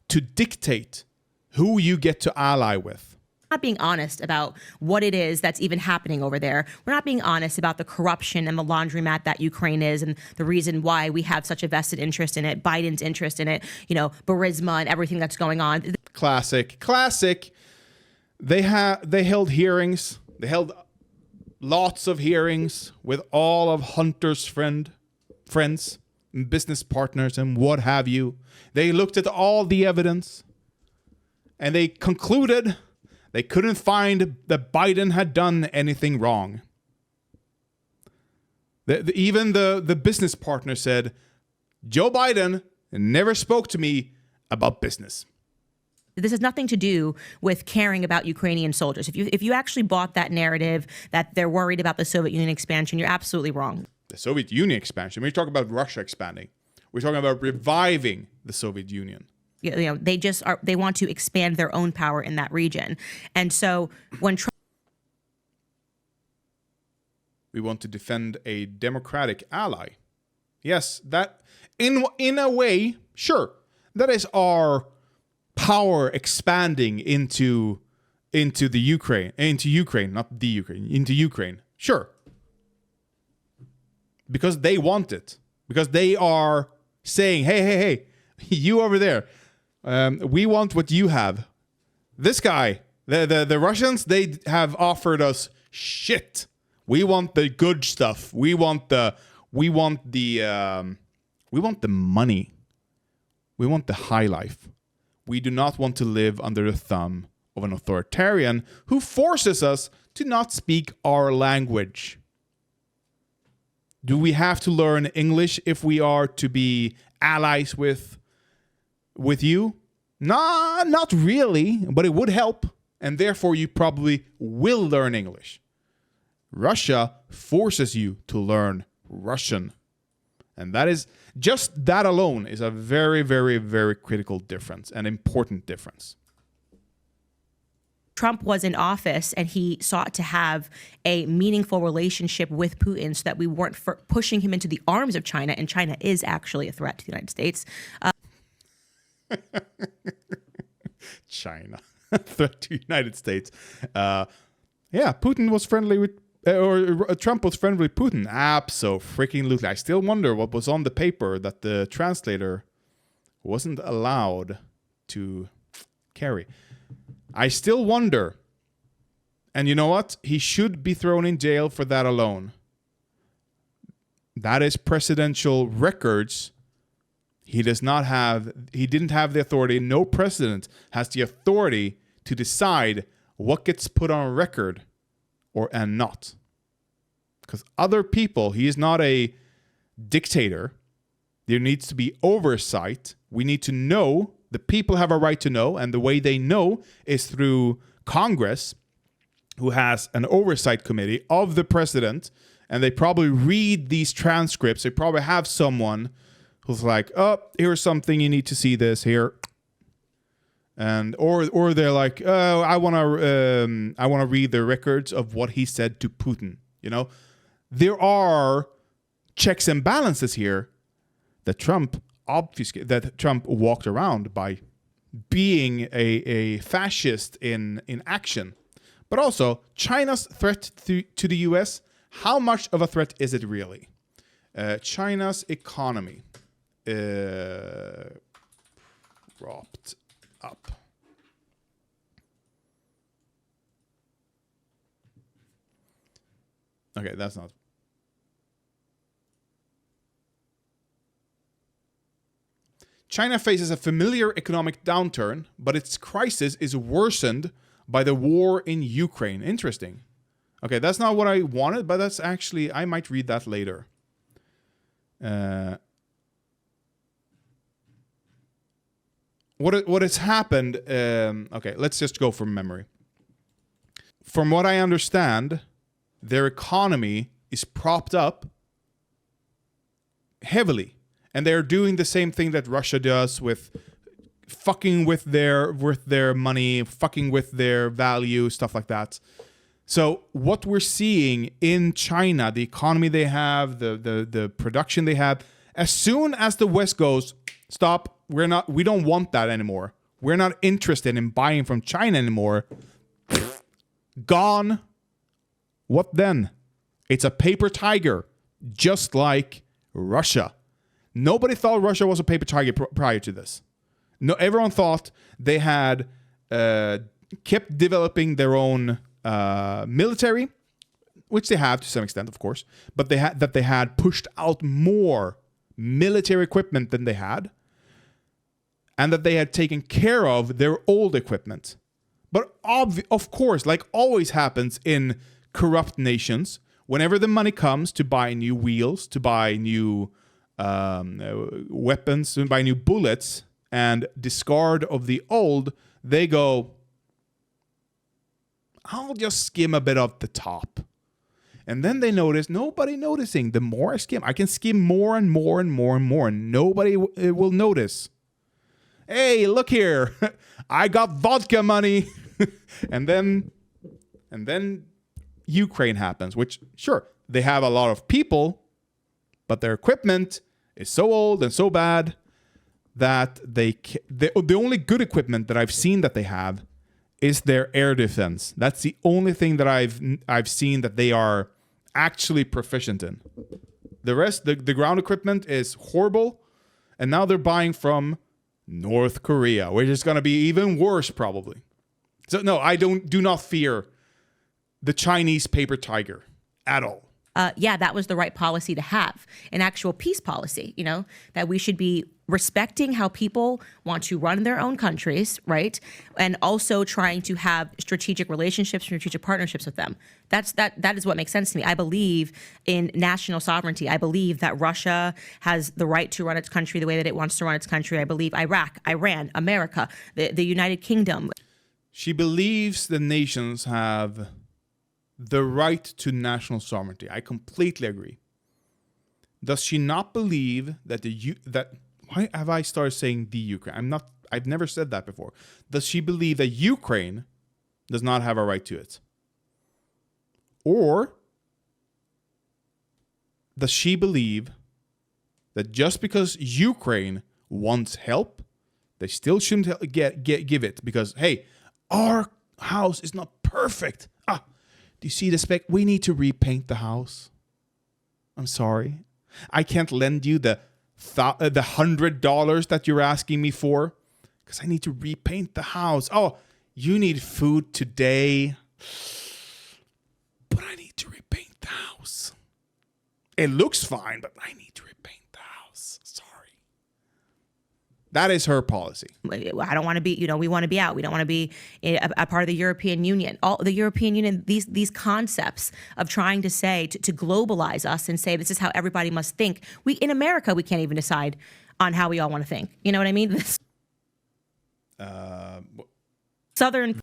Speaker 1: to dictate who you get to ally with.
Speaker 2: Not being honest about what it is that's even happening over there. We're not being honest about the corruption and the laundromat that Ukraine is and the reason why we have such a vested interest in it, Biden's interest in it, Burisma and everything that's going on.
Speaker 1: Classic. They held hearings. They held lots of hearings with all of Hunter's friends, and business partners and what have you. They looked at all the evidence and they concluded they couldn't find that Biden had done anything wrong. Even the business partner said, Joe Biden never spoke to me about business.
Speaker 2: This has nothing to do with caring about Ukrainian soldiers. If you actually bought that narrative that they're worried about the Soviet Union expansion, you're absolutely wrong.
Speaker 1: The Soviet Union expansion. We're talking about Russia expanding. We're talking about reviving the Soviet Union.
Speaker 2: They want to expand their own power in that region. And so when Trump...
Speaker 1: We want to defend a democratic ally. Yes, that in a way, sure, that is our power expanding into Ukraine, into Ukraine. Sure. Because they want it. Because they are saying, hey, you over there, we want what you have. This guy, the Russians, they have offered us shit. We want the good stuff. We want the money. We want the high life. We do not want to live under the thumb of an authoritarian who forces us to not speak our language. Do we have to learn English if we are to be allies with you? Nah, not really, but it would help. And therefore, you probably will learn English. Russia forces you to learn Russian. And that is, just that alone is a very, very, very critical difference, an important difference.
Speaker 2: Trump was in office and he sought to have a meaningful relationship with Putin so that we weren't pushing him into the arms of China, and China is actually a threat to the United States.
Speaker 1: China, threat to the United States. Putin was friendly with, Trump was friendly with Putin. Abso-freaking-lutely. I still wonder what was on the paper that the translator wasn't allowed to carry. I still wonder. And you know what? He should be thrown in jail for that alone. That is presidential records. He didn't have the authority. No president has the authority to decide what gets put on record and not. Because other people, he is not a dictator. There needs to be oversight. We need to know. The people have a right to know, and the way they know is through Congress, who has an oversight committee of the president, and they probably read these transcripts. They probably have someone who's like, oh, here's something, you need to see this here. And or they're like, oh, I want to read the records of what he said to Putin. You know, there are checks and balances here that Trump walked around by being a fascist in action. But also, China's threat to the U.S., how much of a threat is it really? China's economy propped up. Okay, that's not. China faces a familiar economic downturn, but its crisis is worsened by the war in Ukraine. Interesting. Okay, that's not what I wanted, but that's actually, I might read that later. What has happened, okay, let's just go from memory. From what I understand, their economy is propped up heavily. And they're doing the same thing that Russia does with fucking with their money, fucking with their value, stuff like that. So what we're seeing in China, the economy they have, the production they have, as soon as the West goes, stop, we don't want that anymore. We're not interested in buying from China anymore. Gone. What then? It's a paper tiger, just like Russia. Nobody thought Russia was a paper tiger prior to this. No, everyone thought they had kept developing their own military, which they have to some extent, of course, but they had pushed out more military equipment than they had, and that they had taken care of their old equipment. But of course, like always happens in corrupt nations, whenever the money comes to buy new wheels, to buy new weapons, to buy new bullets, and discard of the old, they go, I'll just skim a bit off the top. And then they notice, nobody noticing. The more I skim, I can skim more and more and more and more, and nobody will notice. Hey, look here. I got vodka money. and then Ukraine happens, which, sure, they have a lot of people, but their equipment is so old and so bad that the only good equipment that I've seen that they have is their air defense. That's the only thing that I've seen that they are actually proficient in. The rest, the ground equipment is horrible, and now they're buying from North Korea, which is going to be even worse probably. So no, I do not fear the Chinese paper tiger at all.
Speaker 2: Yeah, that was the right policy to have, an actual peace policy, that we should be respecting how people want to run their own countries, right? And also trying to have strategic relationships, strategic partnerships with them. That is what makes sense to me. I believe in national sovereignty. I believe that Russia has the right to run its country the way that it wants to run its country. I believe Iraq, Iran, America, the United Kingdom.
Speaker 1: She believes the nations have the right to national sovereignty. I completely agree. Does she not believe that why have I started saying the Ukraine? I've never said that before. Does she believe that Ukraine does not have a right to it? Or does she believe that just because Ukraine wants help, they still shouldn't give it? Because, hey, our house is not perfect. Do you see the spec? We need to repaint the house. I'm sorry. I can't lend you the $100 that you're asking me for because I need to repaint the house. Oh, you need food today, but I need to repaint the house. It looks fine, but I need to repaint the house. Sorry. That is her policy.
Speaker 2: I don't want to be, we want to be out. We don't want to be a part of the European Union. All the European Union, these concepts of trying to say, to globalize us and say this is how everybody must think. In America, we can't even decide on how we all want to think. You know what I mean? Southern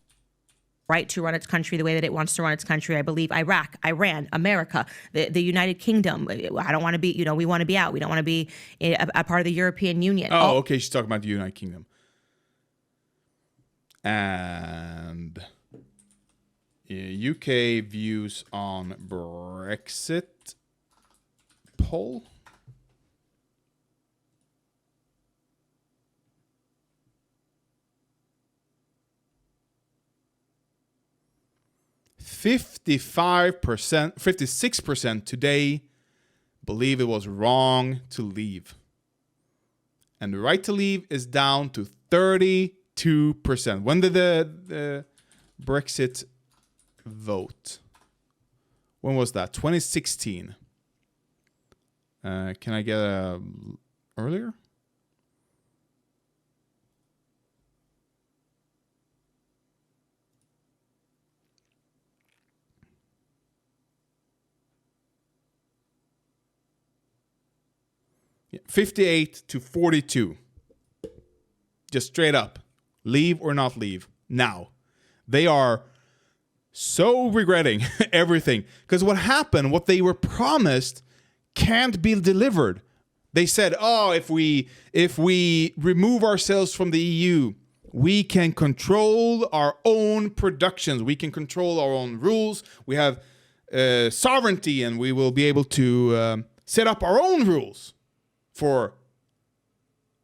Speaker 2: right to run its country the way that it wants to run its country. I believe Iraq, Iran, America, the United Kingdom. I don't want to be, we want to be out. We don't want to be a part of the European Union.
Speaker 1: Okay. She's talking about the United Kingdom. And UK views on Brexit poll. %, 56% today believe it was wrong to leave. And the right to leave is down to 32%. When did the Brexit vote? When was that? 2016. Can I get earlier? Yeah, 58 to 42. Just straight up. Leave or not leave. Now. They are so regretting everything. Because what happened, what they were promised, can't be delivered. They said, if we remove ourselves from the EU, we can control our own productions. We can control our own rules. We have sovereignty, and we will be able to set up our own rules for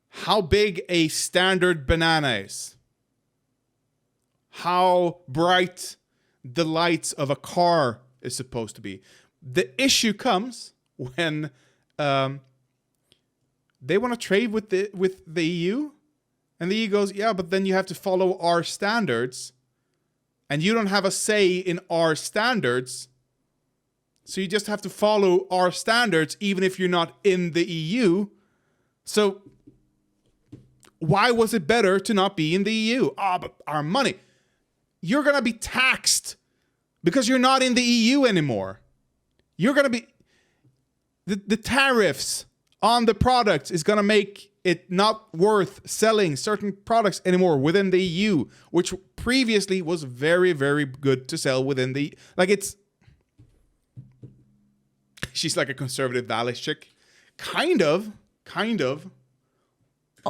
Speaker 1: how big a standard banana is, how bright the lights of a car is supposed to be. The issue comes when they want to trade with the EU, and the EU goes, yeah, but then you have to follow our standards, and you don't have a say in our standards. So you just have to follow our standards even if you're not in the EU. So why was it better to not be in the EU? But our money. You're going to be taxed because you're not in the EU anymore. you're going to be the tariffs on the products is going to make it not worth selling certain products anymore within the EU, which previously was very, very good to sell within the, like it's, she's like a conservative Dallas chick. Kind of.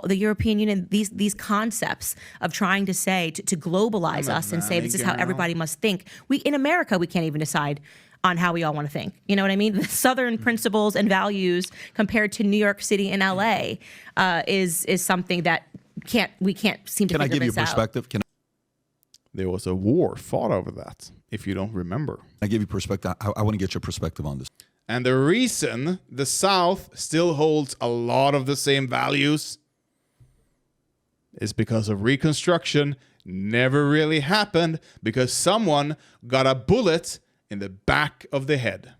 Speaker 2: The European Union, these concepts of trying to say, to globalize us and say this is how everybody must think. In America, we can't even decide on how we all want to think. You know what I mean? The Southern principles and values compared to New York City and LA is something that we can't seem to figure this out. Can I give you a
Speaker 3: perspective?
Speaker 1: There was a war fought over that, if you don't remember.
Speaker 3: I give you perspective. I want to get your perspective on this.
Speaker 1: And the reason the South still holds a lot of the same values is because of Reconstruction never really happened because someone got a bullet in the back of the head.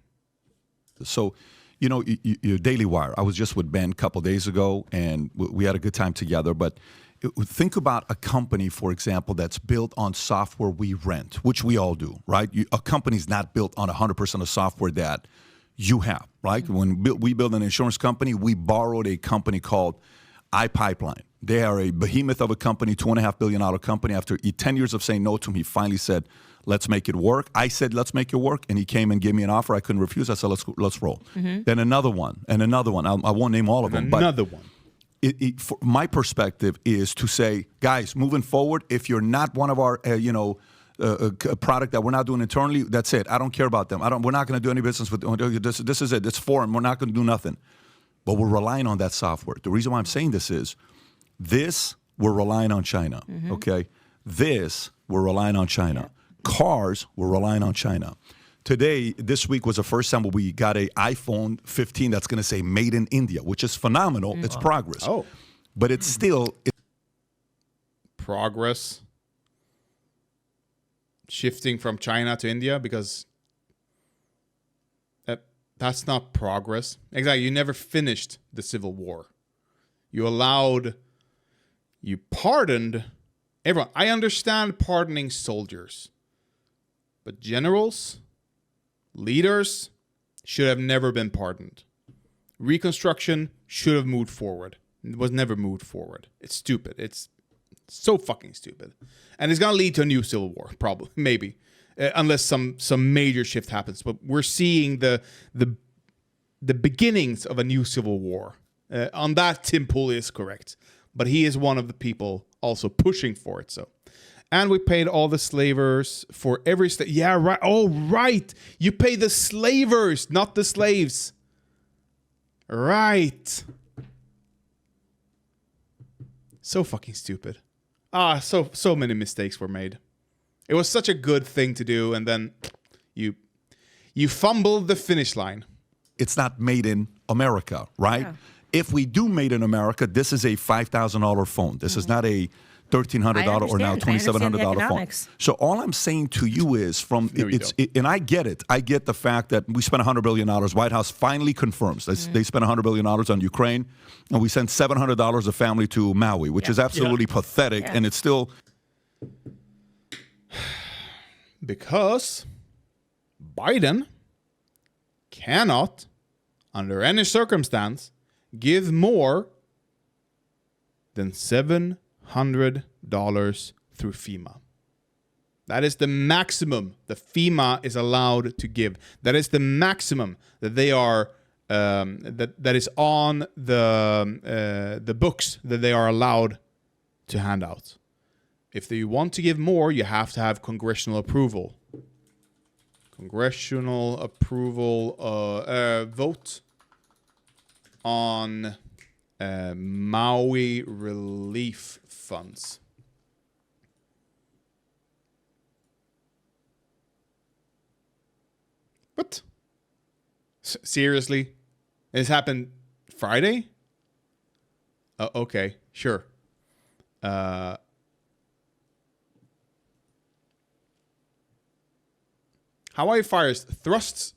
Speaker 3: So, you know, your Daily Wire, I was just with Ben a couple of days ago, and we had a good time together. But think about a company, for example, that's built on software we rent, which we all do, right? A company's not built on 100% of software that you have, right? When we build an insurance company, we borrowed a company called iPipeline. They are a behemoth of a company, $2.5 billion company. After 10 years of saying no to him, he finally said, let's make it work. I said, let's make it work. And he came and gave me an offer I couldn't refuse. I said, let's roll. Then another one and another one. I won't name all of them.
Speaker 1: Another one.
Speaker 3: My perspective is to say, guys, moving forward, if you're not one of our, a product that we're not doing internally, that's it. I don't care about them. We're not going to do any business with this. This is it. It's foreign. We're not going to do nothing. But we're relying on that software. The reason why I'm saying this is, we're relying on China, okay? We're relying on China. Yeah. Cars, we're relying on China. Today, this week was the first time we got an iPhone 15 that's going to say made in India, which is phenomenal. It's progress.
Speaker 1: Oh.
Speaker 3: But it's still...
Speaker 1: Progress? Shifting from China to India? Because that's not progress. Exactly. You never finished the Civil War. You pardoned everyone. I understand pardoning soldiers. But generals, leaders, should have never been pardoned. Reconstruction should have moved forward. It was never moved forward. It's stupid. It's so fucking stupid. And it's going to lead to a new civil war, probably, maybe. Unless some major shift happens. But we're seeing the beginnings of a new civil war. On that, Tim Pool is correct. But he is one of the people also pushing for it. So, and we paid all the slavers for every slave. Yeah, right. Oh, right. You pay the slavers, not the slaves. Right. So fucking stupid. So many mistakes were made. It was such a good thing to do, and then you fumbled the finish line.
Speaker 3: It's not made in America, right? Yeah. If we do made in America, this is a $5,000 phone. This is not a $1,300 or now $2,700 phone. So all I'm saying to you is and I get it. I get the fact that we spent $100 billion. White House finally confirms they spent $100 billion on Ukraine, and we sent $700 a family to Maui, which is absolutely pathetic, and it's still...
Speaker 1: Because Biden cannot, under any circumstance, give more than $700 through FEMA. That is the maximum that FEMA is allowed to give. That is the maximum that they are that is on the books that they are allowed to hand out. If you want to give more, you have to have congressional approval. Congressional approval vote on Maui relief funds. What? Seriously? This happened Friday? Okay, sure. Hawaii fires thrust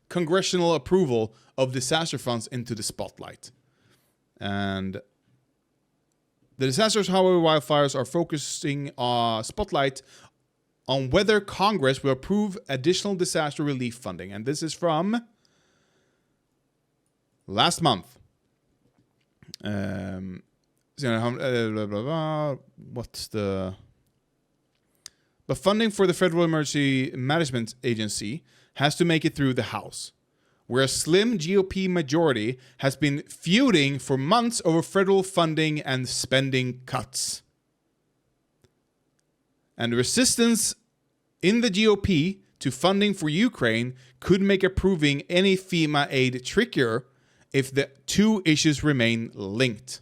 Speaker 1: congressional approval of disaster funds into the spotlight. And the disasters Hawaii wildfires are focusing spotlight on whether Congress will approve additional disaster relief funding. And this is from last month. What's the... But funding for the Federal Emergency Management Agency has to make it through the House, where a slim GOP majority has been feuding for months over federal funding and spending cuts. And the resistance in the GOP to funding for Ukraine could make approving any FEMA aid trickier if the two issues remain linked.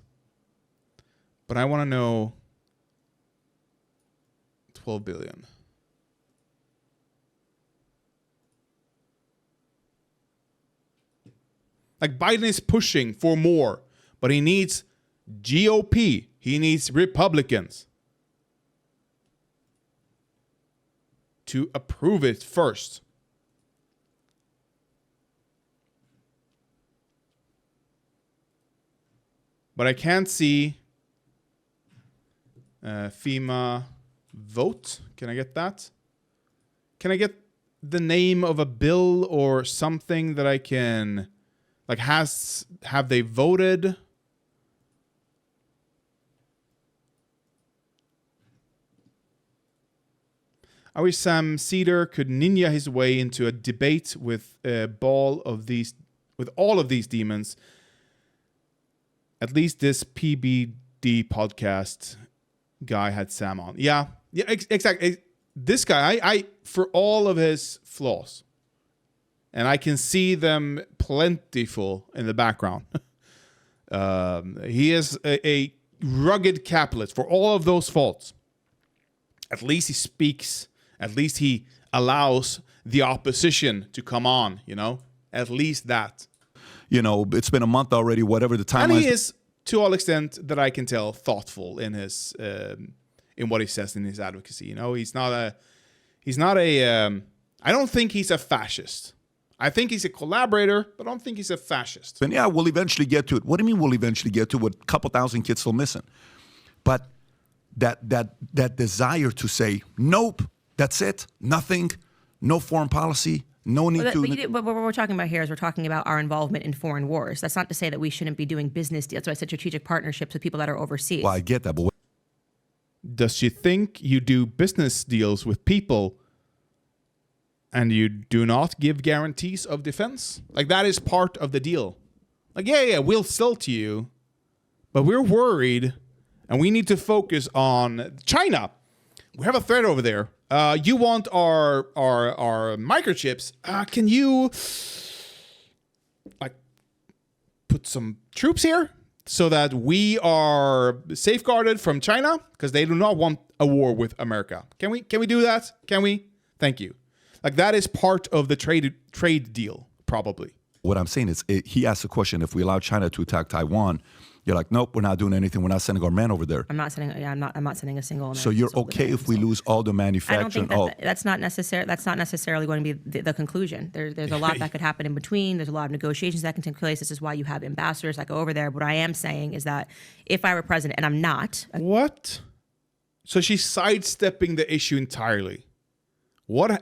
Speaker 1: But I want to know 12 billion. Like Biden is pushing for more, but he needs GOP. He needs Republicans to approve it first. But I can't see FEMA vote. Can I get that? Can I get the name of a bill or something that I can, like, have they voted? I wish Sam Cedar could ninja his way into a debate with all of these demons. At least this PBD podcast guy had Sam on. Yeah, exactly. This guy, I for all of his flaws, and I can see them plentiful in the background. He is a rugged capitalist for all of those faults. At least he speaks. At least he allows the opposition to come on, you know? At least that.
Speaker 3: You know, it's been a month already, whatever the time
Speaker 1: And he is, to all extent that I can tell, thoughtful in his in what he says in his advocacy. You know, he's not a I don't think he's a fascist. I think he's a collaborator, but I don't think he's a fascist.
Speaker 3: And yeah, we'll eventually get to it. What do you mean we'll eventually get to it with a couple thousand kids still missing? But that desire to say, nope, that's it, nothing, no foreign policy, no need to...
Speaker 2: But what we're talking about here is we're talking about our involvement in foreign wars. That's not to say that we shouldn't be doing business deals. That's why I said strategic partnerships with people that are overseas.
Speaker 3: Well, I get that, but...
Speaker 1: Does she think you do business deals with people and you do not give guarantees of defense? Like, that is part of the deal. Like, yeah, we'll sell to you, but we're worried and we need to focus on China. We have a threat over there. You want our microchips? Can you like put some troops here so that we are safeguarded from China because they do not want a war with America? Can we do that? Can we? Thank you. Like, that is part of the trade deal, probably.
Speaker 3: What I'm saying is, he asked the question: if we allow China to attack Taiwan, you're like, nope, we're not doing anything. We're not sending our men over there.
Speaker 2: I'm not sending a single American.
Speaker 3: So you're okay if we lose all the manufacturing?
Speaker 2: I don't think that's not necessary. That's not necessarily going to be the conclusion. There's a lot that could happen in between. There's a lot of negotiations that can take place. This is why you have ambassadors that go over there. What I am saying is that if I were president, and I'm not.
Speaker 1: What? So she's sidestepping the issue entirely.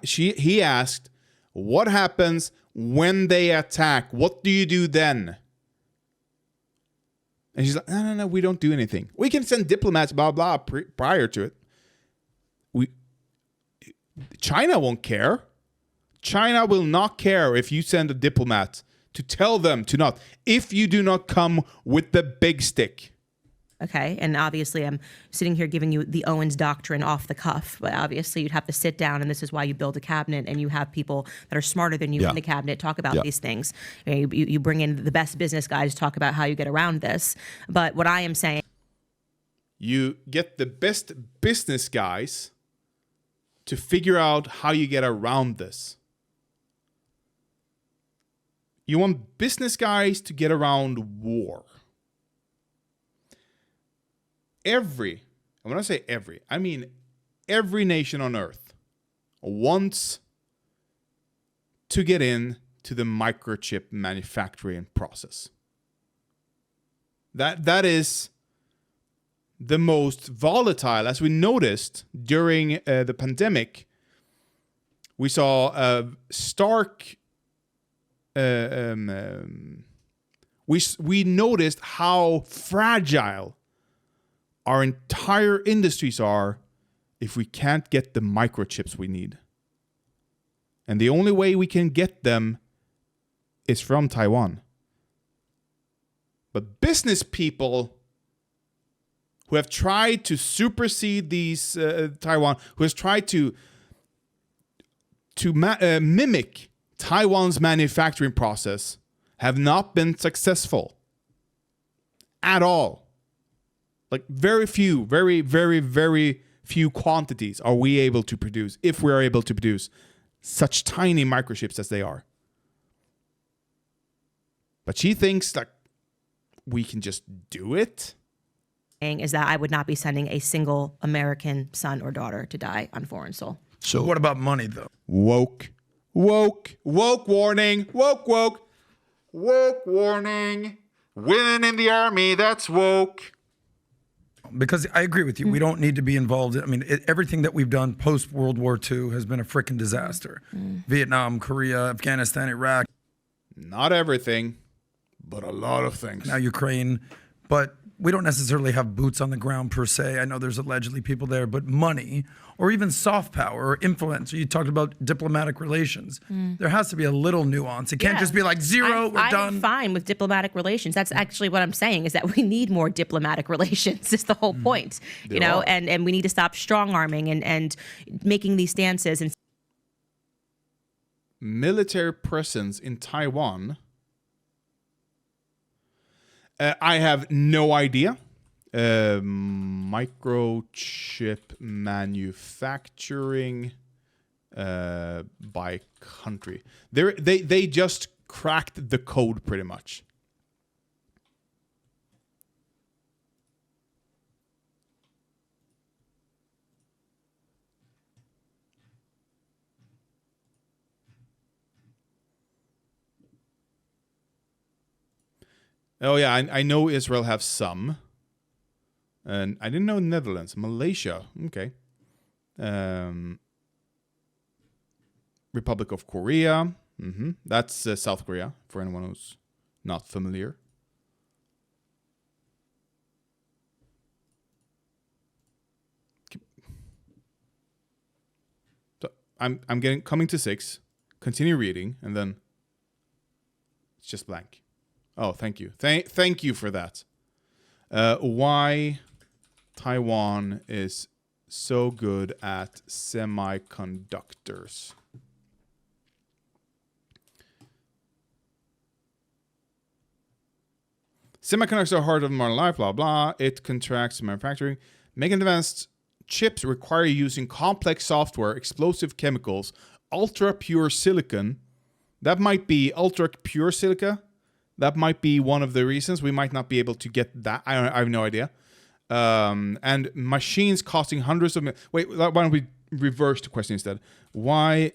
Speaker 1: He asked, what happens when they attack? What do you do then? And she's like, no, we don't do anything. We can send diplomats, blah, blah, prior to it. China won't care. China will not care if you send a diplomat to tell them to not. If you do not come with the big stick.
Speaker 2: Okay, and obviously I'm sitting here giving you the Owens doctrine off the cuff, but obviously you'd have to sit down, and this is why you build a cabinet, and you have people that are smarter than you in the cabinet talk about these things. You bring in the best business guys to talk about how you get around this. But what I am saying...
Speaker 1: You get the best business guys to figure out how you get around this. You want business guys to get around war. And when I say every, I mean every nation on earth wants to get in to the microchip manufacturing process. That is the most volatile, as we noticed during the pandemic. We saw a stark. We noticed how fragile our entire industries are if we can't get the microchips we need. And the only way we can get them is from Taiwan. But business people who have tried to supersede these Taiwan, who has tried to mimic Taiwan's manufacturing process, have not been successful at all. Like very few, very, very, very few quantities are we able to produce, if we are able to produce such tiny microchips as they are. But she thinks that we can just do it.
Speaker 2: Is that I would not be sending a single American son or daughter to die on foreign soil.
Speaker 4: So what about money, though?
Speaker 1: Woke warning, woke warning. Women in the army, that's woke.
Speaker 4: Because I agree with you. We don't need to be involved. I mean, everything that we've done post World War II has been a freaking disaster. Vietnam, Korea, Afghanistan, Iraq.
Speaker 1: Not everything, but a lot of things.
Speaker 4: Now Ukraine. But we don't necessarily have boots on the ground per se. I know there's allegedly people there, but money or even soft power or influence. You talked about diplomatic relations. There has to be a little nuance. It can't just be like zero, we're done.
Speaker 2: I'm fine with diplomatic relations. That's actually what I'm saying, is that we need more diplomatic relations is the whole point. You know, and we need to stop strong-arming and making these stances. And
Speaker 1: military presence in Taiwan, I have no idea. Microchip manufacturing by country. They just cracked the code pretty much. Oh yeah, I know Israel have some. And I didn't know Netherlands. Malaysia, okay. Republic of Korea. That's South Korea, for anyone who's not familiar. So I'm coming to 6. Continue reading, and then it's just blank. Oh, thank you. Thank you for that. Why Taiwan is so good at semiconductors. Semiconductors are heart of modern life, blah, blah. It contracts manufacturing. Making advanced chips require using complex software, explosive chemicals, ultra-pure silicon. That might be ultra-pure silica. That might be one of the reasons we might not be able to get that. I have no idea. And machines costing hundreds of... Wait, why don't we reverse the question instead? Why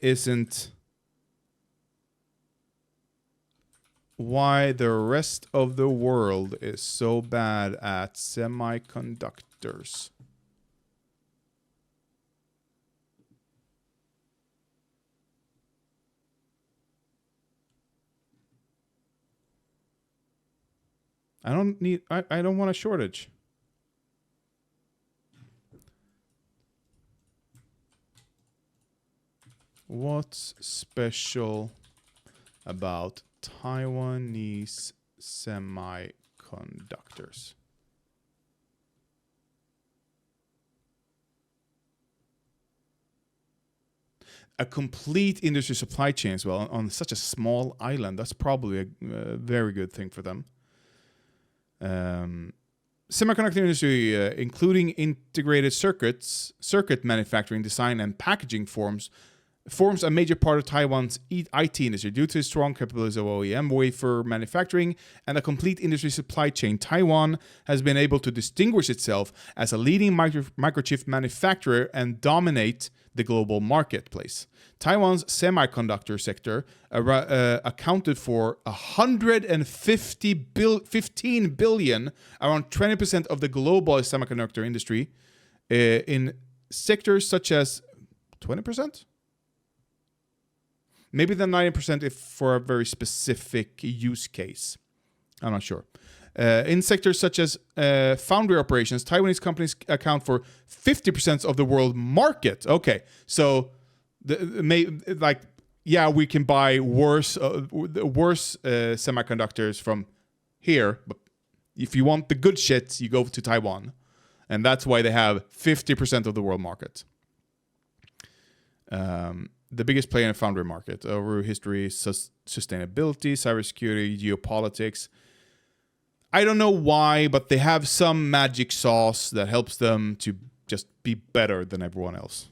Speaker 1: the rest of the world is so bad at semiconductors? I don't want a shortage. What's special about Taiwanese semiconductors? A complete industry supply chain as well on such a small island. That's probably a very good thing for them. Semiconductor industry, including integrated circuit manufacturing, design, and packaging forms a major part of Taiwan's IT industry. Due to its strong capabilities of OEM wafer manufacturing and a complete industry supply chain, Taiwan has been able to distinguish itself as a leading microchip manufacturer and dominate the global marketplace. Taiwan's semiconductor sector accounted for 15 billion, around 20% of the global semiconductor industry, in sectors such as 20%? Maybe the 90% if for a very specific use case. I'm not sure. In sectors such as foundry operations, Taiwanese companies account for 50% of the world market. Okay, so we can buy worse semiconductors from here, but if you want the good shit, you go to Taiwan, and that's why they have 50% of the world market. The biggest player in the foundry market over history, sustainability, cybersecurity, geopolitics. I don't know why, but they have some magic sauce that helps them to just be better than everyone else.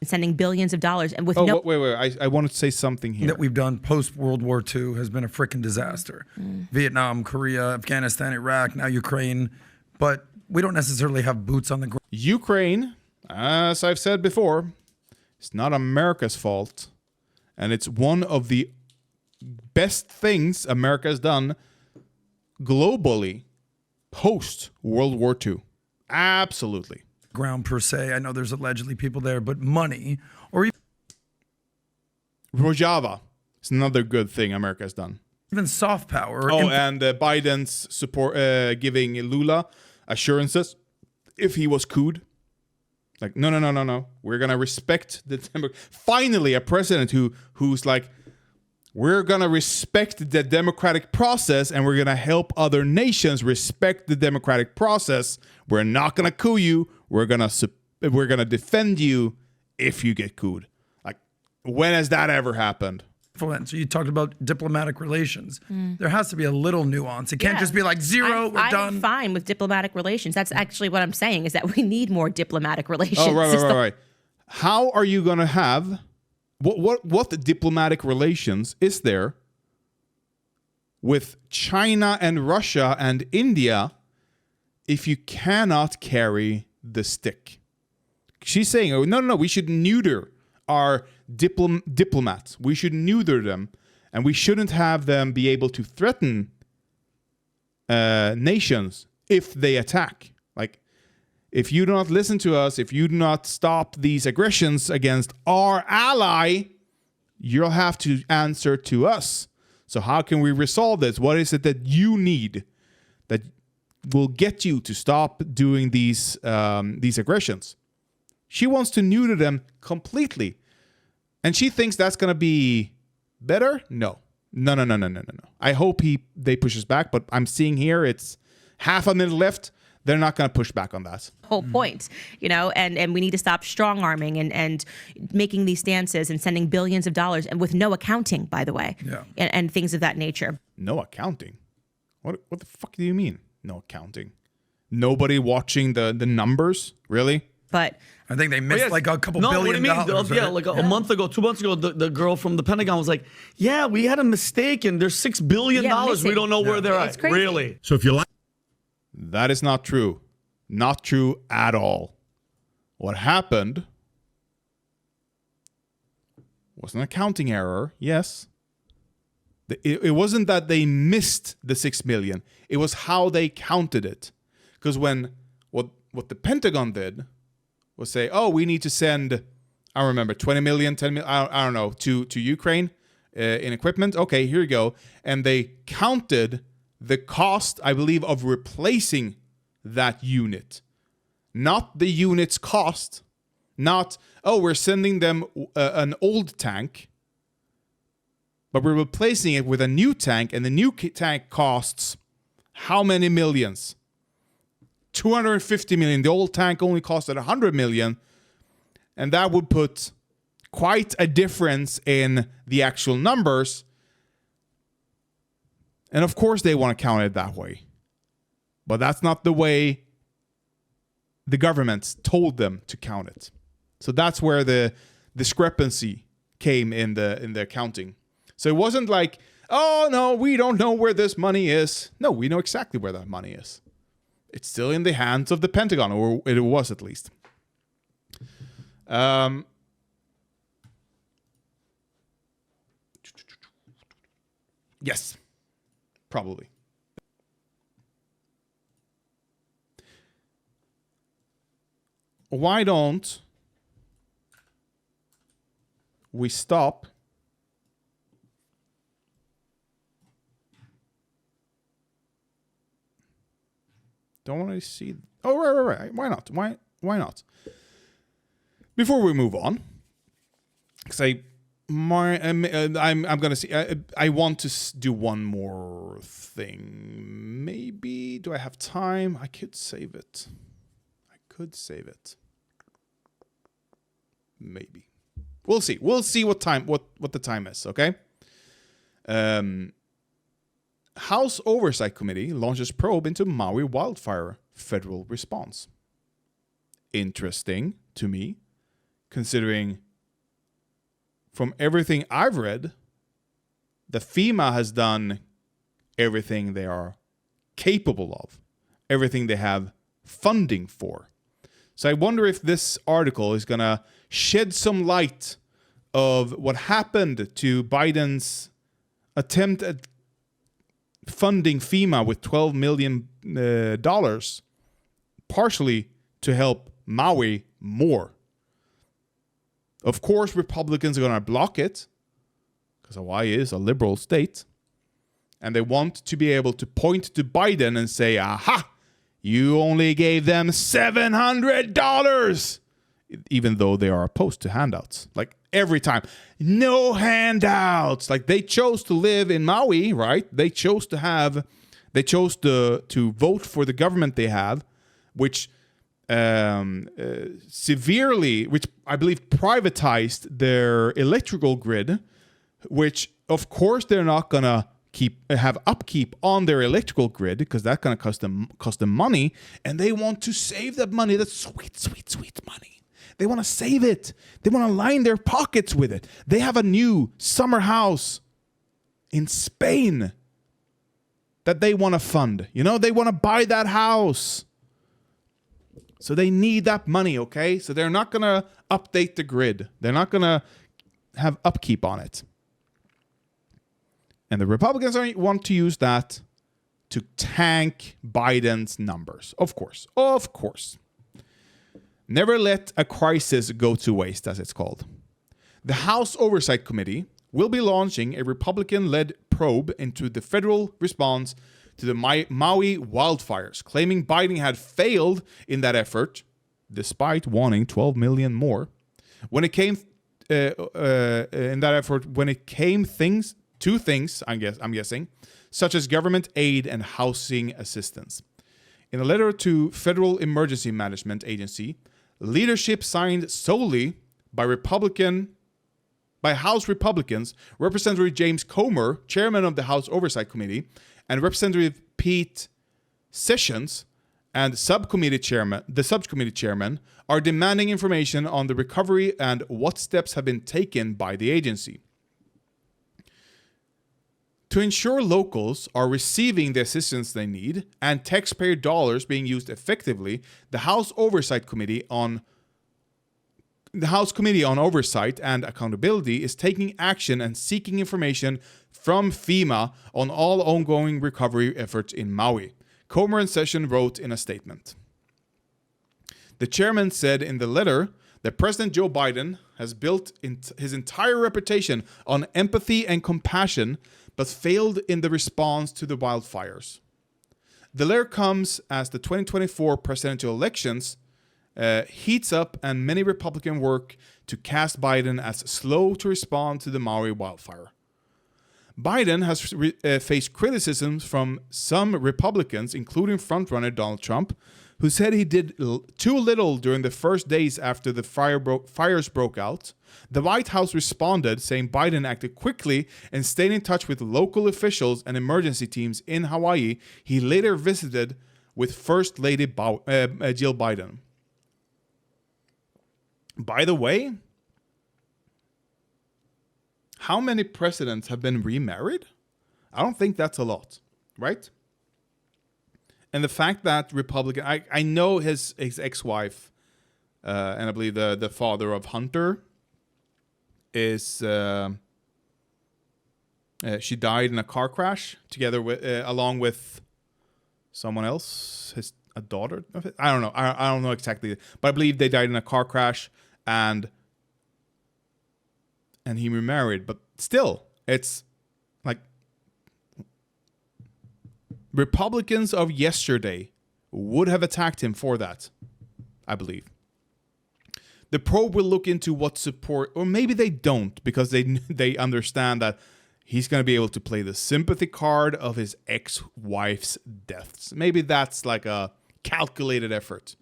Speaker 2: Sending billions of dollars and with
Speaker 1: wait. I wanted to say something here.
Speaker 4: That we've done post World War II has been a freaking disaster. Vietnam, Korea, Afghanistan, Iraq, now Ukraine. But we don't necessarily have boots on the ground.
Speaker 1: Ukraine, as I've said before, it's not America's fault. And it's one of the best things America has done globally post World War II. Absolutely.
Speaker 4: Ground per se. I know there's allegedly people there, but money or
Speaker 1: Rojava is another good thing America has done.
Speaker 4: even soft power.
Speaker 1: And Biden's support, giving Lula assurances if he was couped. Like, no. We're going to respect the finally a president who's like, we're going to respect the democratic process and we're going to help other nations respect the democratic process. We're not going to coup you. We're going to defend you if you get couped. Like, when has that ever happened?
Speaker 4: Influence. You talked about diplomatic relations. There has to be a little nuance. It can't just be like zero, we're done.
Speaker 2: I'm fine with diplomatic relations. That's actually what I'm saying, is that we need more diplomatic relations.
Speaker 1: Oh, right. How are you going to have... What diplomatic relations is there with China and Russia and India if you cannot carry the stick? She's saying, oh, no, we should neuter our diplomats. We should neuter them, and we shouldn't have them be able to threaten nations if they attack. Like, if you do not listen to us, if you do not stop these aggressions against our ally, you'll have to answer to us. So how can we resolve this? What is it that you need that will get you to stop doing these aggressions? She wants to neuter them completely. And she thinks that's going to be better? No. I hope they pushes back, but I'm seeing here it's half a minute left. They're not going to push back on that.
Speaker 2: Whole point, and we need to stop strong arming and making these stances and sending billions of dollars and with no accounting, by the way, and things of that nature.
Speaker 1: No accounting? What the fuck do you mean? No accounting? Nobody watching the numbers? Really?
Speaker 2: But
Speaker 4: I think they missed like a couple billion dollars.
Speaker 3: Yeah, like a month ago, 2 months ago, the girl from the Pentagon was like, yeah, we had a mistake and there's $6 billion. We don't know where they're at.
Speaker 2: Crazy.
Speaker 3: Really?
Speaker 5: So if you like...
Speaker 1: That is not true. Not true at all. What happened was an accounting error, yes. It wasn't that they missed the 6 million. It was how they counted it. Because when what the Pentagon did was say, oh, we need to send, I don't remember, 20 million, 10 million, I don't know, to Ukraine in equipment. Okay, here you go. And they counted the cost, I believe, of replacing that unit. Not the unit's cost. Not, oh, we're sending them an old tank, but we're replacing it with a new tank, and the new tank costs how many millions? 250 million. The old tank only costed 100 million, and that would put quite a difference in the actual numbers. And of course they want to count it that way. But that's not the way the government told them to count it. So that's where the discrepancy came in the accounting. So it wasn't like, oh no, we don't know where this money is. No, we know exactly where that money is. It's still in the hands of the Pentagon, or it was at least. Yes. Probably. Why don't we stop Don't want to see. Oh, right. Why not? Why not? Before we move on, because I'm gonna see. I want to do one more thing. Maybe do I have time? I could save it. Maybe. We'll see. We'll see what the time is. Okay. House Oversight Committee launches probe into Maui wildfire federal response. Interesting to me, considering from everything I've read, that FEMA has done everything they are capable of, everything they have funding for. So I wonder if this article is going to shed some light of what happened to Biden's attempt at funding FEMA with $12 million, partially to help Maui more. Of course, Republicans are going to block it because Hawaii is a liberal state. And they want to be able to point to Biden and say, aha, you only gave them $700, even though they are opposed to handouts. Like every time, no handouts. Like they chose to live in Maui, right? They chose to vote for the government they have, which severely, which I believe privatized their electrical grid, which of course they're not gonna have upkeep on their electrical grid because that's gonna cost them money, and they want to save that money. That's sweet money. They want to save it. They want to line their pockets with it. They have a new summer house in Spain that they want to fund. You know, they want to buy that house. So they need that money, okay? So they're not going to update the grid. They're not going to have upkeep on it. And the Republicans want to use that to tank Biden's numbers. Of course. Never let a crisis go to waste, as it's called. The House Oversight Committee will be launching a Republican-led probe into the federal response to the Maui wildfires, claiming Biden had failed in that effort, despite wanting $12 million more. When it came to things, I'm guessing, such as government aid and housing assistance. In a letter to Federal Emergency Management Agency, leadership signed solely by House Republicans, Representative James Comer, chairman of the House Oversight Committee, and Representative Pete Sessions, and the subcommittee chairman, are demanding information on the recovery and what steps have been taken by the agency. To ensure locals are receiving the assistance they need and taxpayer dollars being used effectively, the House Committee on Oversight and Accountability is taking action and seeking information from FEMA on all ongoing recovery efforts in Maui, Comer and Sessions wrote in a statement. The chairman said in the letter that President Joe Biden has built his entire reputation on empathy and compassion, but failed in the response to the wildfires. The letter comes as the 2024 presidential elections heats up, and many Republicans work to cast Biden as slow to respond to the Maui wildfire. Biden has faced criticisms from some Republicans, including frontrunner Donald Trump, who said he did too little during the first days after the fires broke out. The White House responded, saying Biden acted quickly and stayed in touch with local officials and emergency teams in Hawaii. He later visited with First Lady Jill Biden. By the way, how many presidents have been remarried? I don't think that's a lot, right? And the fact that Republican, I know his ex-wife, and I believe the father of Hunter is, she died in a car crash together with, along with someone else, a daughter of it. I don't know. I don't know exactly, but I believe they died in a car crash, and he remarried. But still, it's like Republicans of yesterday would have attacked him for that, I believe. The probe will look into what support, or maybe they don't, because they understand that he's going to be able to play the sympathy card of his ex-wife's deaths. Maybe that's like a calculated effort.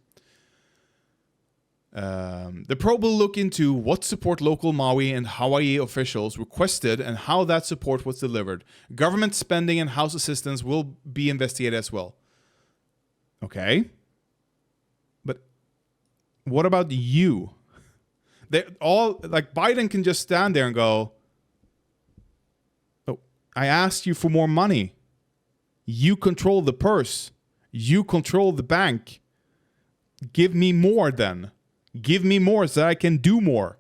Speaker 1: The probe will look into what support local Maui and Hawaii officials requested and how that support was delivered. Government spending and house assistance will be investigated as well. Okay. But what about you? They all, like, Biden can just stand there and go, "Oh, I asked you for more money. You control the purse. You control the bank. Give me more then. Give me more so that I can do more."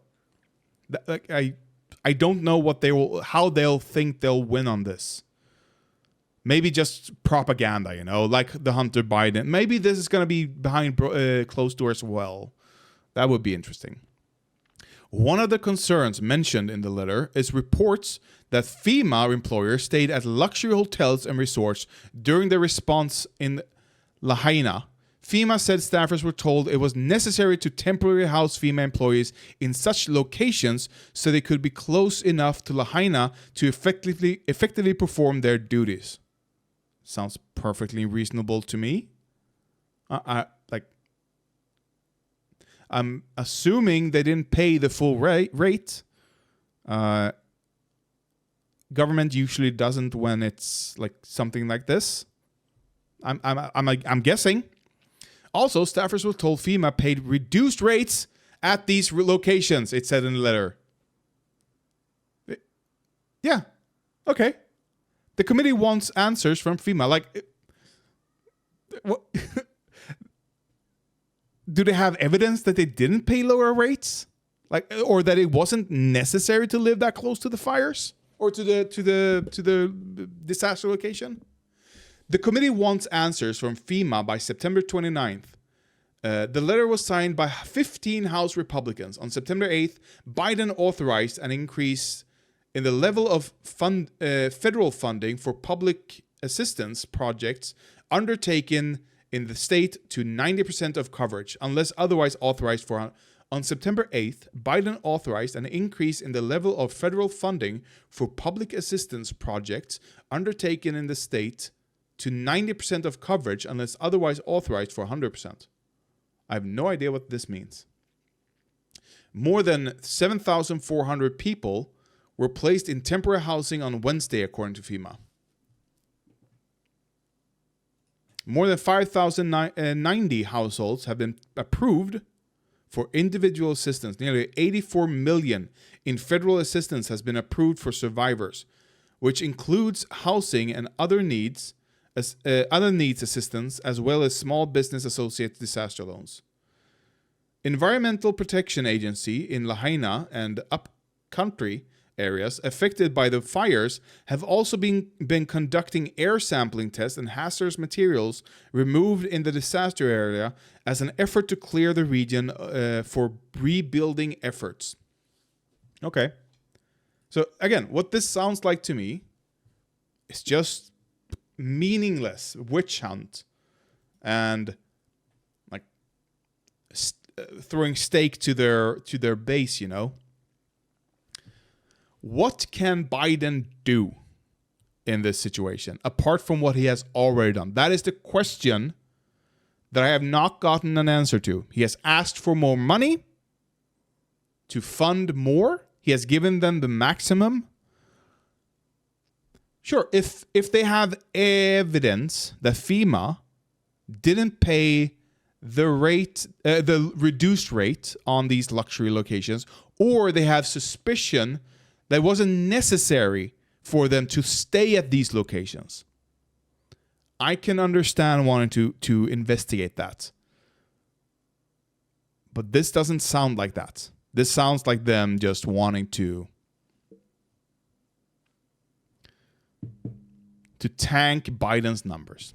Speaker 1: Like, I don't know how they'll think they'll win on this. Maybe just propaganda, like the Hunter Biden. Maybe this is going to be behind closed doors as well. That would be interesting. One of the concerns mentioned in the letter is reports that FEMA employers stayed at luxury hotels and resorts during the response in Lahaina. FEMA said staffers were told it was necessary to temporarily house FEMA employees in such locations so they could be close enough to Lahaina to effectively perform their duties. Sounds perfectly reasonable to me. I'm assuming they didn't pay the full rate. Government usually doesn't when it's like something like this. I'm guessing. Also, staffers were told FEMA paid reduced rates at these locations, it said in the letter. Yeah. Okay. The committee wants answers from FEMA. What? Do they have evidence that they didn't pay lower rates? Or that it wasn't necessary to live that close to the fires? Or to the disaster location? The committee wants answers from FEMA by September 29th. The letter was signed by 15 House Republicans. On September 8th, Biden authorized an increase in the level of federal funding for public assistance projects undertaken in the state to 90% of coverage, unless otherwise authorized for. On September 8th, Biden authorized an increase in the level of federal funding for public assistance projects undertaken in the state to 90% of coverage, unless otherwise authorized for 100%. I have no idea what this means. More than 7,400 people were placed in temporary housing on Wednesday, according to FEMA. More than 5,090 households have been approved for individual assistance. Nearly $84 million in federal assistance has been approved for survivors, which includes housing and other needs assistance, as well as small business associated disaster loans. Environmental Protection Agency in Lahaina and upcountry areas affected by the fires have also been conducting air sampling tests and hazardous materials removed in the disaster area as an effort to clear the region for rebuilding efforts. Okay. So again, what this sounds like to me is just meaningless witch hunt and throwing stake to their base, What can Biden do in this situation, apart from what he has already done? That is the question that I have not gotten an answer to. He has asked for more money to fund more. He has given them the maximum. Sure, if they have evidence that FEMA didn't pay the reduced rate on these luxury locations, or they have suspicion that it wasn't necessary for them to stay at these locations, I can understand wanting to investigate that. But this doesn't sound like that. This sounds like them just wanting to tank Biden's numbers.